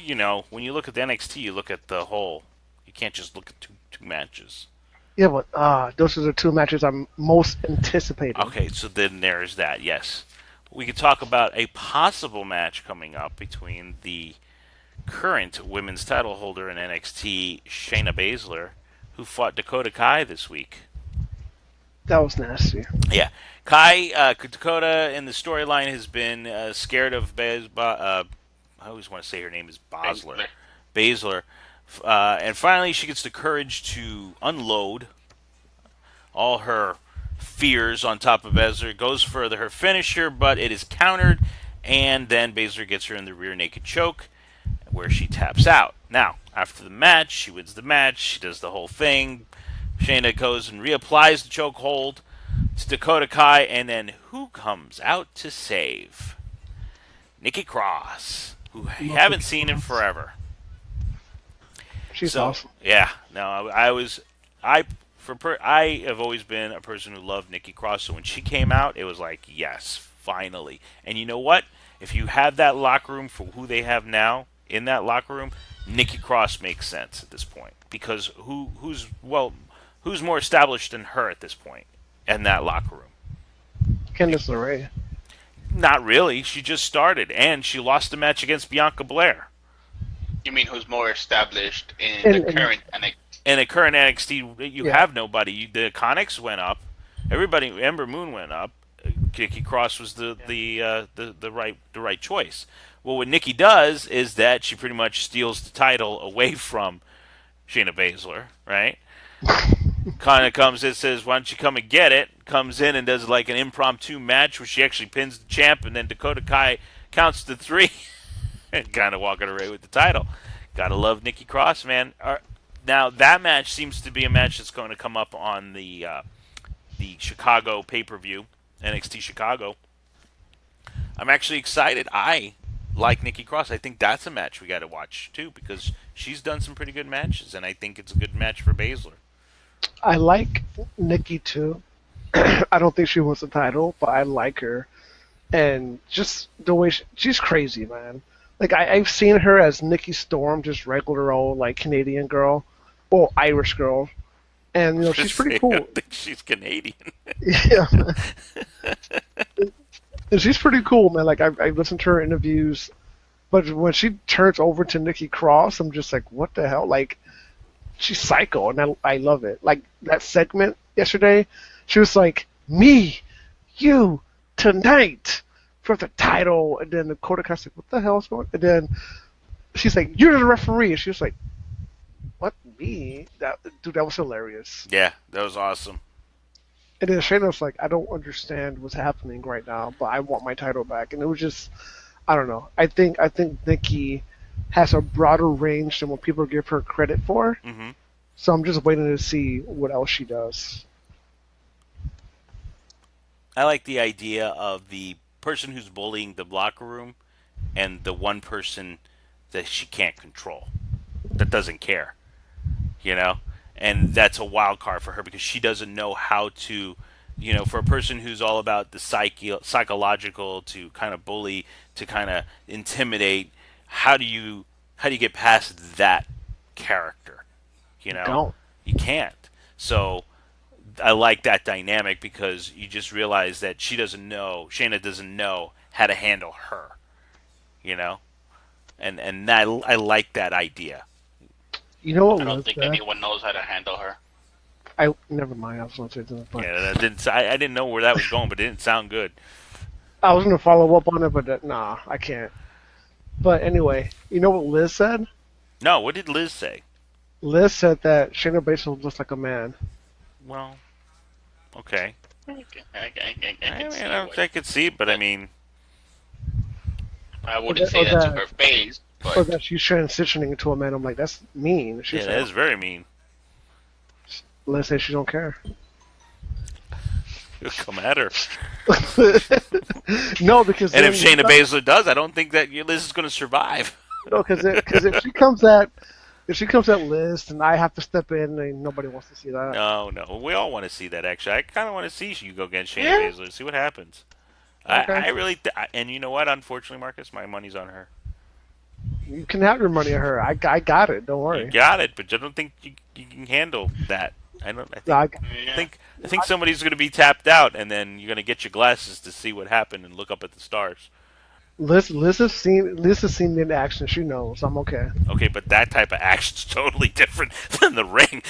you know, when you look at the NXT, you look at the whole. You can't just look at two matches. Yeah, but those are the two matches I'm most anticipating. Okay, so then there's that. Yes, we could talk about a possible match coming up between the current women's title holder in NXT, Shayna Baszler, who fought Dakota Kai this week. That was nasty. Yeah, Kai Dakota in the storyline has been scared of I always want to say her name is Baszler. And finally, she gets the courage to unload all her fears on top of Baszler. Goes for her finisher, but it is countered, and then Baszler gets her in the rear naked choke, where she taps out. Now, after the match, she wins the match. She does the whole thing. Shayna goes and reapplies the chokehold to Dakota Kai, and then who comes out to save? Nikki Cross, who I haven't seen in forever. She's awesome. Yeah, no, I have always been a person who loved Nikki Cross. So when she came out, it was like, yes, finally. And you know what? If you have that locker room for who they have now in that locker room, Nikki Cross makes sense at this point, because who's more established than her at this point in that locker room? Candice LeRae. Not really. She just started, and she lost the match against Bianca Belair. You mean who's more established in the current NXT? In the current NXT, you have nobody. The Iconics went up. Everybody, Ember Moon went up. Nikki Cross was the right choice. Well, what Nikki does is that she pretty much steals the title away from Shayna Baszler, right? Kind of comes in, says, "Why don't you come and get it?" Comes in and does like an impromptu match where she actually pins the champ, and then Dakota Kai counts to 3 and kind of walking away with the title. Gotta love Nikki Cross, man. Now that match seems to be a match that's going to come up on the Chicago pay-per-view, NXT Chicago. I'm actually excited. I like Nikki Cross. I think that's a match we got to watch too, because she's done some pretty good matches, and I think it's a good match for Baszler. I like Nikki too. I don't think she wants the title, but I like her, and just the way she's crazy, man. Like I've seen her as Nikki Storm, just regular old like Canadian girl, or Irish girl, and you know she's pretty cool. I think she's Canadian. Yeah, and she's pretty cool, man. Like I listened to her interviews, but when she turns over to Nikki Cross, I'm just like, what the hell? Like she's psycho, and I love it. Like that segment yesterday, she was like, me, you, tonight. For the title, and then the Kai's like, what the hell is going on? And then she's like, you're the referee. And she was like, what, me? That was hilarious. Yeah, that was awesome. And then Shayna was like, I don't understand what's happening right now, but I want my title back. And it was just, I don't know. I think Nikki has a broader range than what people give her credit for. Mm-hmm. So I'm just waiting to see what else she does. I like the idea of the person who's bullying the locker room and the one person that she can't control, that doesn't care, you know? And that's a wild card for her, because she doesn't know how to, you know, for a person who's all about the psychological, to kind of bully, to kind of intimidate, how do you get past that character, you know? Don't. You can't. So I like that dynamic, because you just realize that Shayna doesn't know how to handle her, you know, and I like that idea. You know what? I don't think anyone knows how to handle her. Never mind. I was going to say something. But Yeah, I didn't know where that was going, but it didn't sound good. I was going to follow up on it, but nah, I can't. But anyway, you know what Liz said? No, what did Liz say? Liz said that Shayna Baszler looks like a man. Well, okay. can see I could see, but I mean, I wouldn't say that to her face, Or but that she's transitioning into a man. I'm like, that's mean. She's that is very mean. Let's say she don't care. Come at her. No, because And if Shayna Baszler does, I don't think that Liz is going to survive. No, because if she comes at Liz, then I have to step in, and nobody wants to see that. No, we all want to see that. Actually, I kind of want to see you go against Shayna Yeah. Baszler, see what happens. Okay. I really, and you know what? Unfortunately, Marcus, my money's on her. You can have your money on her. I got it. Don't worry. You got it, but I don't think you can handle that. I think somebody's going to be tapped out, and then you're going to get your glasses to see what happened and look up at the stars. Liz has seen me in action. She knows I'm okay. Okay, but that type of action's totally different than the ring.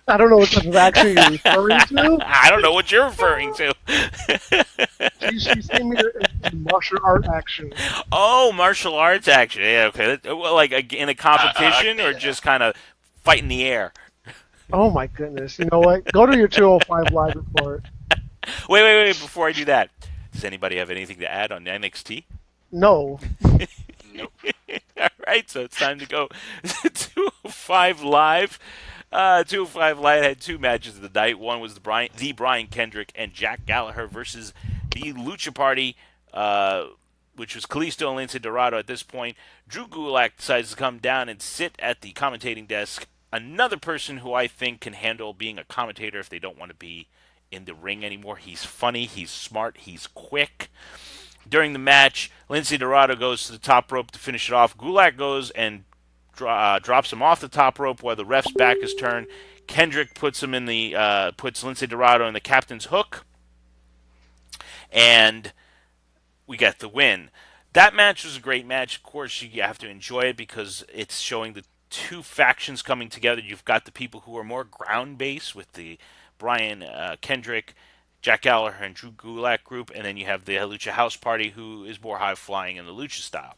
I don't know what type of action you're referring to. I don't know what you're referring to. She's seen me in martial art action. Oh, martial arts action. Yeah, okay. Well, like in a competition or just kind of fight in the air? Oh my goodness! You know what? Go to your 205 live report. Wait. Before I do that, does anybody have anything to add on NXT? No. nope. All right, so it's time to go to 205 Live. 205 Live had two matches of the night. One was the Brian Kendrick and Jack Gallagher versus the Lucha Party, which was Kalisto and Lince Dorado at this point. Drew Gulak decides to come down and sit at the commentating desk. Another person who I think can handle being a commentator if they don't want to be in the ring anymore. He's funny, he's smart, he's quick. During the match, Lince Dorado goes to the top rope to finish it off. Gulak goes and drops him off the top rope while the ref's back is turned. Kendrick puts him in puts Lince Dorado in the captain's hook, and we get the win. That match was a great match. Of course, you have to enjoy it because it's showing the two factions coming together. You've got the people who are more ground-based with the Brian Kendrick, Jack Gallagher, and Drew Gulak group, and then you have the Lucha House Party, who is more high-flying in the Lucha style.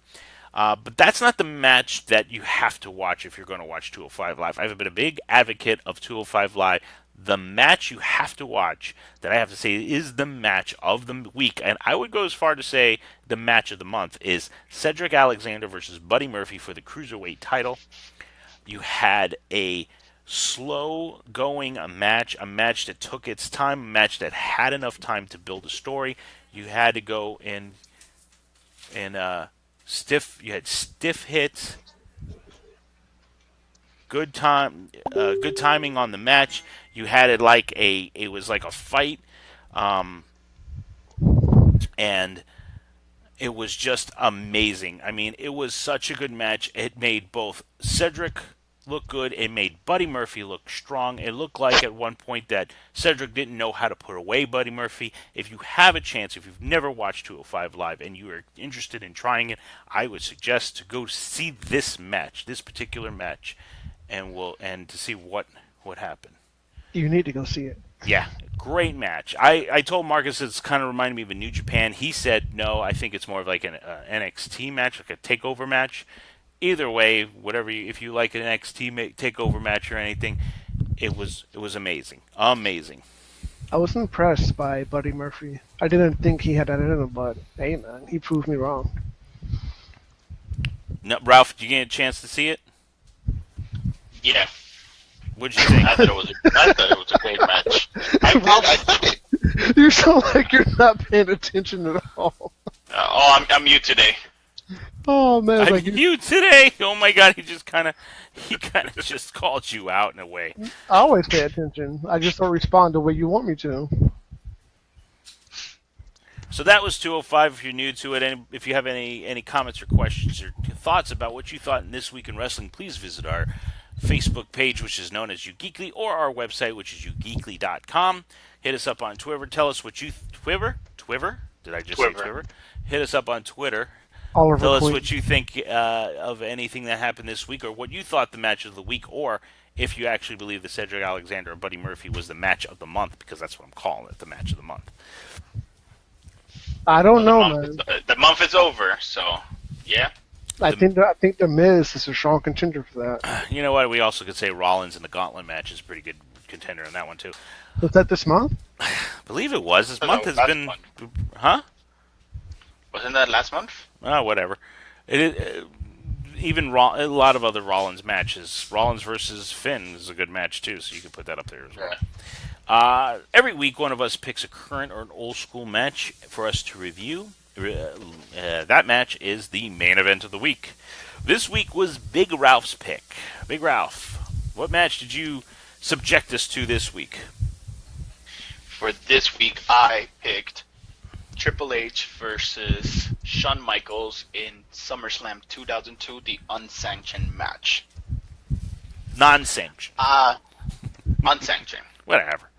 But that's not the match that you have to watch if you're going to watch 205 Live. I've been a big advocate of 205 Live. The match you have to watch, that I have to say is the match of the week, and I would go as far to say the match of the month, is Cedric Alexander versus Buddy Murphy for the Cruiserweight title. You had a slow-going match that took its time, a match that had enough time to build a story. You had to go in stiff. You had stiff hits, good timing on the match. You had it like it was like a fight, and it was just amazing. I mean, it was such a good match. It made both Cedric look good. It made Buddy Murphy look strong. It looked like at one point that Cedric didn't know how to put away Buddy Murphy. If you have a chance, if you've never watched 205 Live and you are interested in trying it, I would suggest to go see this match, this particular match, and to see what happened. You need to go see it. Yeah, great match. I told Marcus it's kind of reminded me of a New Japan. He said, no, I think it's more of like an NXT match, like a takeover match. Either way, whatever if you like an NXT takeover match or anything, it was amazing. Amazing. I was impressed by Buddy Murphy. I didn't think he had that in him, but hey man, he proved me wrong. No, Ralph, did you get a chance to see it? Yeah. What'd you think? I thought it was a great match. I think You sound like you're not paying attention at all. I'm mute today. Oh man, I'm like you today. Oh my God, he kind of just called you out in a way. I always pay attention. I just don't respond the way you want me to. So that was 205. If you're new to it, and if you have any comments or questions or thoughts about what you thought in This Week in Wrestling, please visit our Facebook page, which is known as YouGeekly, or our website, which is yougeekly.com. Hit us up on Twitter. Tell us what you Twitter? Did I just say Twitter? Hit us up on Twitter. Oliver Tell us Queen. what you think of anything that happened this week, or what you thought the match of the week, or if you actually believe that Cedric Alexander and Buddy Murphy was the match of the month, because that's what I'm calling it, the match of the month. I don't know, man. The month is over, so yeah. I think the Miz is a strong contender for that. You know what? We also could say Rollins in the Gauntlet match is a pretty good contender in that one too. Was that this month? I believe it was. This month has last been, month. huh? Wasn't that last month? Oh, whatever. Even a lot of other Rollins matches. Rollins versus Finn is a good match too, so you can put that up there as well. Yeah. Every week, one of us picks a current or an old school match for us to review. That match is the main event of the week. This week was Big Ralph's pick. Big Ralph, what match did you subject us to this week? For this week, I picked Triple H versus Shawn Michaels in SummerSlam 2002, the Unsanctioned Match. Non-sanctioned. Unsanctioned. Whatever.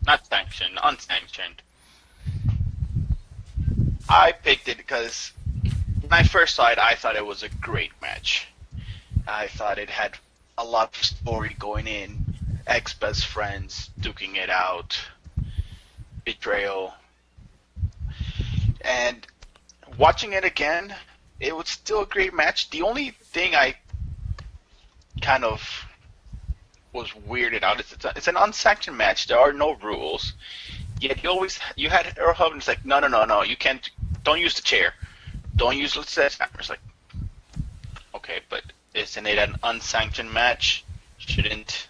Not sanctioned, unsanctioned. I picked it because when I first saw it, I thought it was a great match. I thought it had a lot of story going in. Ex-best friends duking it out. Betrayal. And watching it again, it was still a great match. The only thing I kind of was weirded out is it's an unsanctioned match. There are no rules. Yet you had Earl Hubble. It's like no, you can't. Don't use the chair. Don't use the sledgehammer. It's like, okay, but isn't it an unsanctioned match? Shouldn't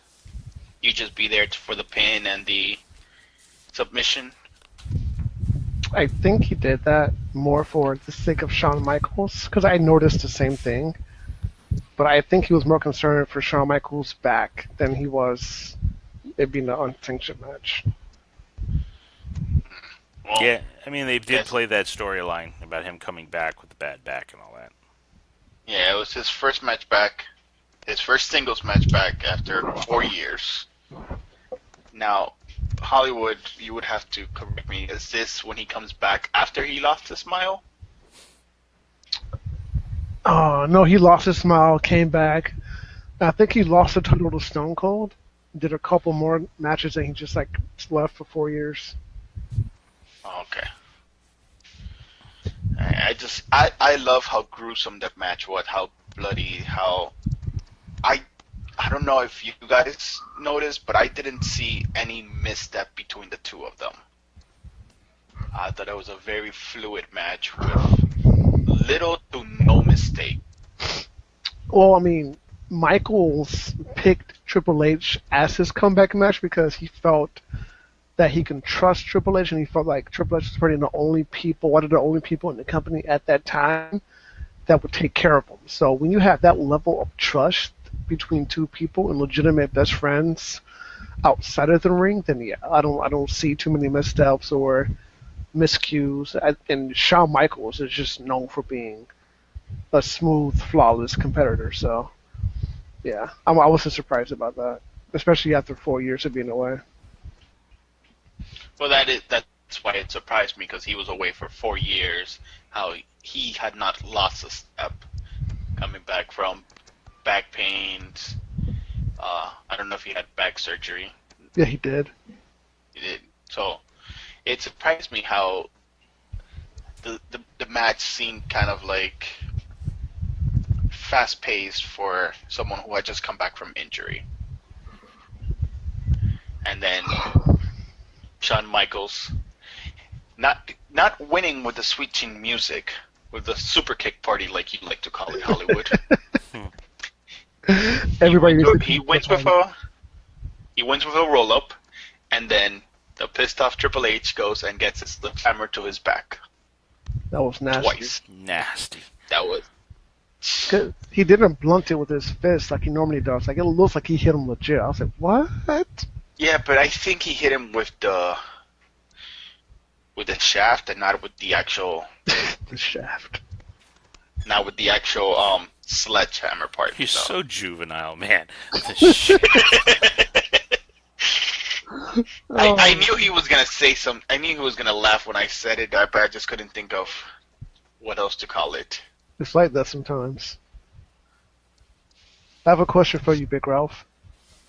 you just be there for the pin and the submission? I think he did that more for the sake of Shawn Michaels, because I noticed the same thing. But I think he was more concerned for Shawn Michaels' back than he was it being an unsanctioned match. Well, Yeah, I mean, they did play that storyline about him coming back with the bad back and all that. Yeah, it was his first match back, his first singles match back after 4 years. Now, Hollywood, you would have to correct me. Is this when he comes back after he lost his smile? Oh, no, he lost his smile, came back. I think he lost the title to Stone Cold. Did a couple more matches and he just left for 4 years. Okay. I love how gruesome that match was, how bloody, how I don't know if you guys noticed, but I didn't see any misstep between the two of them. I thought it was a very fluid match with little to no mistake. Well, I mean, Michaels picked Triple H as his comeback match because he felt that he can trust Triple H, and he felt like Triple H was probably one of the only people in the company at that time that would take care of him. So when you have that level of trust between two people and legitimate best friends outside of the ring, then yeah, I don't see too many missteps or miscues. And Shawn Michaels is just known for being a smooth, flawless competitor. So yeah, I wasn't surprised about that, especially after 4 years of being away. Well, that's why it surprised me, because he was away for 4 years. How he had not lost a step, coming back from back pains. I don't know if he had back surgery. Yeah, he did. He did. So it surprised me how the match seemed kind of like fast paced for someone who had just come back from injury. And then Shawn Michaels not winning with the sweet chin music, with the super kick party, like you like to call it, Hollywood. Everybody he wins with a roll up, and then the pissed off Triple H goes and gets his hammer to his back. That was nasty. Twice. Nasty. That was. He didn't blunt it with his fist like he normally does. Like, it looks like he hit him legit. I was like, what? Yeah, but I think he hit him with the shaft and not with the actual the shaft. Not with the actual sledgehammer part. He's so juvenile, man. I knew he was gonna say something. I knew he was gonna laugh when I said it, but I just couldn't think of what else to call it. It's like that sometimes. I have a question for you, Big Ralph.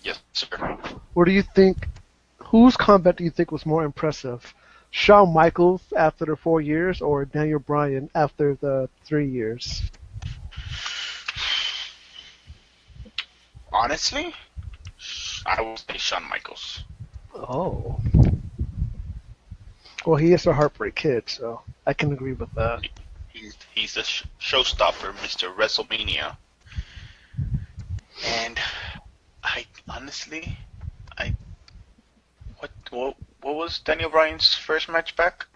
Yes, sir. What do you think? Whose comeback do you think was more impressive? Shawn Michaels after the 4 years, or Daniel Bryan after the 3 years? Honestly, I would say Shawn Michaels. Oh. Well, he is a Heartbreak Kid, so I can agree with that. He's a showstopper, Mr. WrestleMania. And I honestly, what was Daniel Bryan's first match back?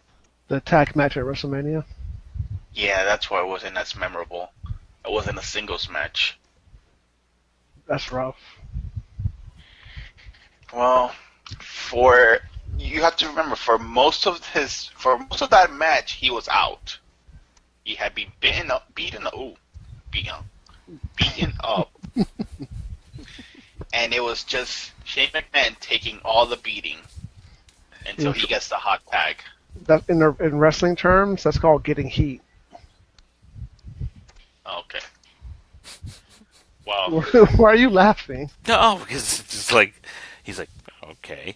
The tag match at WrestleMania. Yeah, that's why it wasn't as memorable. It wasn't a singles match. That's rough. Well, you have to remember, for most of that match, he was out. He had been beaten up, and it was just Shane McMahon taking all the beating until he gets the hot tag. That in wrestling terms, that's called getting heat. Okay. Wow. Why are you laughing? No, because it's just like he's like, okay.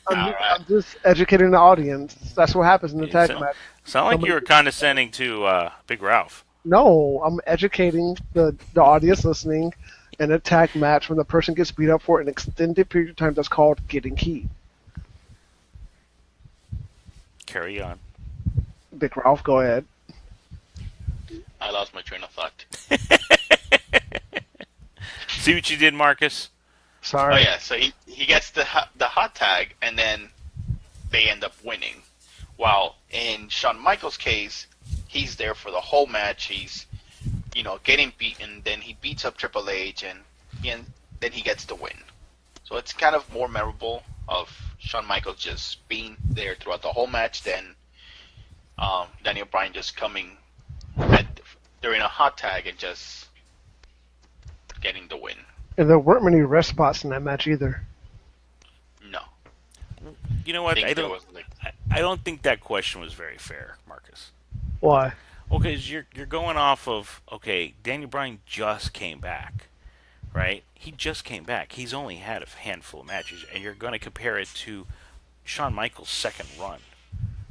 I'm just educating the audience. That's what happens in the tag match. Sound like you were condescending to Big Ralph. No, I'm educating the audience listening. In a tag match, when the person gets beat up for an extended period of time, that's called getting heat. Carry on. Big Ralph, go ahead. I lost my train of thought. See what you did, Marcus? Sorry. Oh yeah, so he gets the hot tag, and then they end up winning. While in Shawn Michaels' case, he's there for the whole match. He's, getting beaten. Then he beats up Triple H, and then he gets the win. So it's kind of more memorable of Shawn Michaels just being there throughout the whole match than Daniel Bryan just coming during a hot tag and just getting the win. And there weren't many rest spots in that match either. No. You know what? I don't think that question was very fair, Marcus. Why? Well, because you're going off of, okay, Daniel Bryan just came back, right? He just came back. He's only had a handful of matches, and you're going to compare it to Shawn Michaels' second run.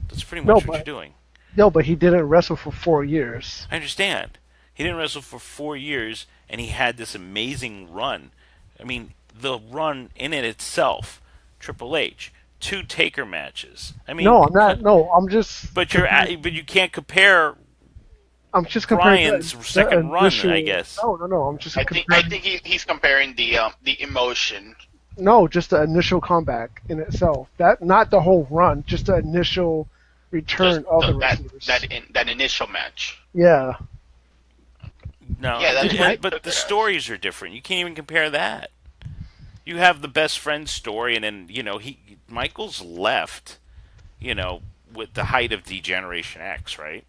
That's pretty much what you're doing. No, but he didn't wrestle for 4 years. I understand. He didn't wrestle for 4 years, and he had this amazing run. I mean, the run in it itself, Triple H, 2 Taker matches. I mean, no, I'm not. No, I'm just. But you can't compare. I'm just comparing Bryan's second run, I guess. No. I'm just. I think he's comparing the emotion. No, just the initial comeback in itself. That not the whole run, just the initial return of the wrestlers. That initial match. Yeah. No, yeah, that's right. But the stories are different. You can't even compare that. You have the best friend story, and then Michaels left, with the height of Degeneration X, right?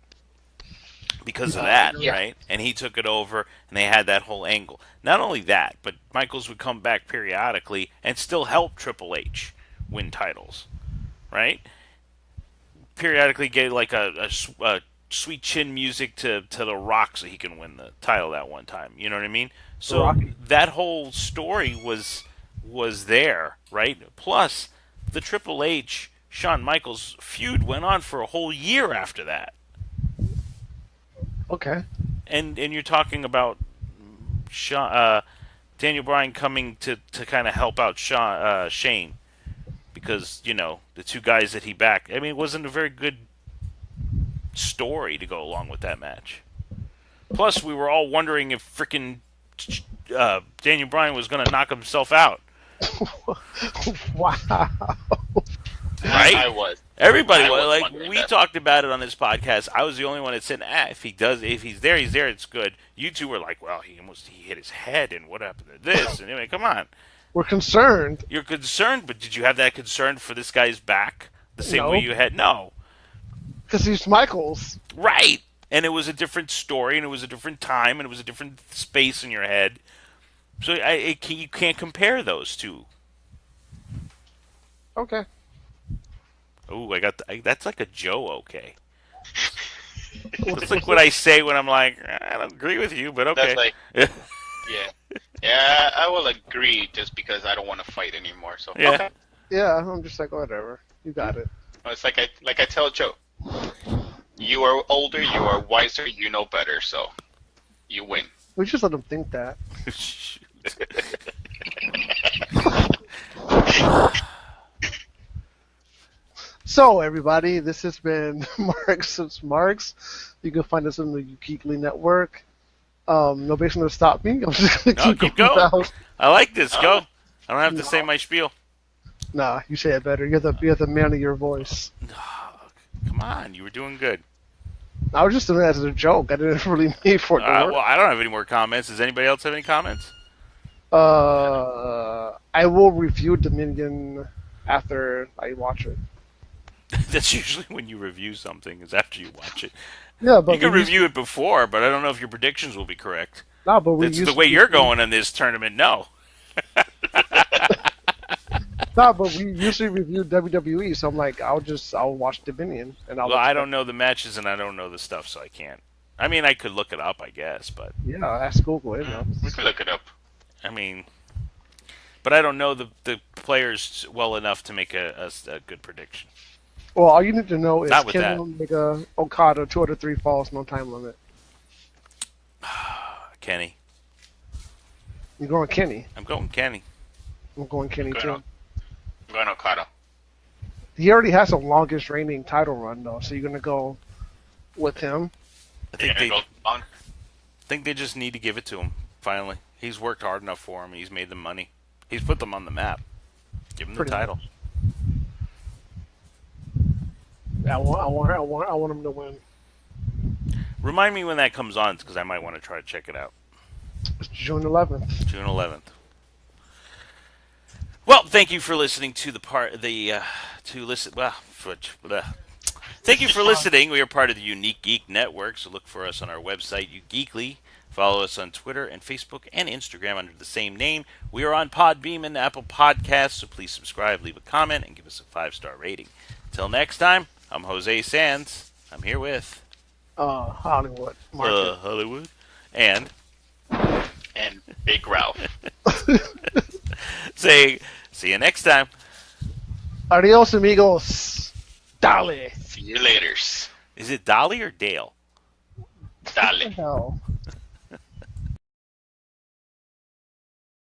Because of that, right? And he took it over, and they had that whole angle. Not only that, but Michaels would come back periodically and still help Triple H win titles, right? Periodically get like a sweet chin music to The Rock so he can win the title that one time. You know what I mean? So that whole story was there, right? Plus, the Triple H Shawn Michaels feud went on for a whole year after that. Okay. And you're talking about Daniel Bryan coming to kind of help out Shane because, the 2 guys that he backed. I mean, it wasn't a very good story to go along with that match. Plus, we were all wondering if frickin' Daniel Bryan was going to knock himself out. Wow. Right? I was. Everybody was. Like, we talked about it on this podcast. I was the only one that said, if he's there, it's good. You two were like, well, he hit his head, and what happened to this? And anyway, come on. We're concerned. You're concerned, but did you have that concern for this guy's back? The same way you had? No. Because he's Michaels. Right. And it was a different story, and it was a different time, and it was a different space in your head. So you can't compare those two. Okay. Ooh, that's like a Joe okay. It's like what I say when I'm like, I don't agree with you, but okay. That's like, yeah, I will agree just because I don't want to fight anymore. So yeah. Okay. Yeah, I'm just like, whatever. You got it. It's like I tell Joe, you are older, you are wiser, you know better, so you win. We just let him think that. So, everybody, this has been Marks of Smarks. You can find us on the Geekly Network. Nobody's going to stop me. I'm just going to No, keep going. without. I like this. Go. I don't have to say my spiel. Nah, you say it better. You're the man of your voice. Come on, you were doing good. I was just doing that as a joke. I didn't really mean for it to work. Well, I don't have any more comments. Does anybody else have any comments? I will review Dominion after I watch it. That's usually when you review something, is after you watch it. Yeah, but you can review it before, but I don't know if your predictions will be correct. No, but That's the way you're going in this tournament. No. No, but we usually review WWE, so I'm like, I'll watch Dominion, and I don't know the matches and I don't know the stuff, so I can't. I mean, I could look it up, I guess, but yeah, ask Google it. We could look it up. I mean, but I don't know the players well enough to make a good prediction. Well, all you need to know is Not with Kenny Omega, Okada, 2 out of 3 falls, no time limit. Kenny. You're going Kenny. I'm going Kenny. I'm going Kenny too. I'm going Okada. He already has the longest reigning title run, though, so you're going to go with him? I think they just need to give it to him, finally. He's worked hard enough for him. He's made them money. He's put them on the map. Give him the title. I want him to win. Remind me when that comes on, because I might want to try to check it out. It's June 11th. June 11th. Well, thank you for listening to Thank you for listening. We are part of the Unique Geek Network, so look for us on our website, Geekly. Follow us on Twitter and Facebook and Instagram under the same name. We are on Podbeam and Apple Podcasts, so please subscribe, leave a comment, and give us a 5-star rating. Until next time, I'm Jose Sands. I'm here with Hollywood. Hollywood. And Big Ralph. See you next time. Adios, amigos. Dale. See you later. Is it Dolly or Dale? Dale. Hell.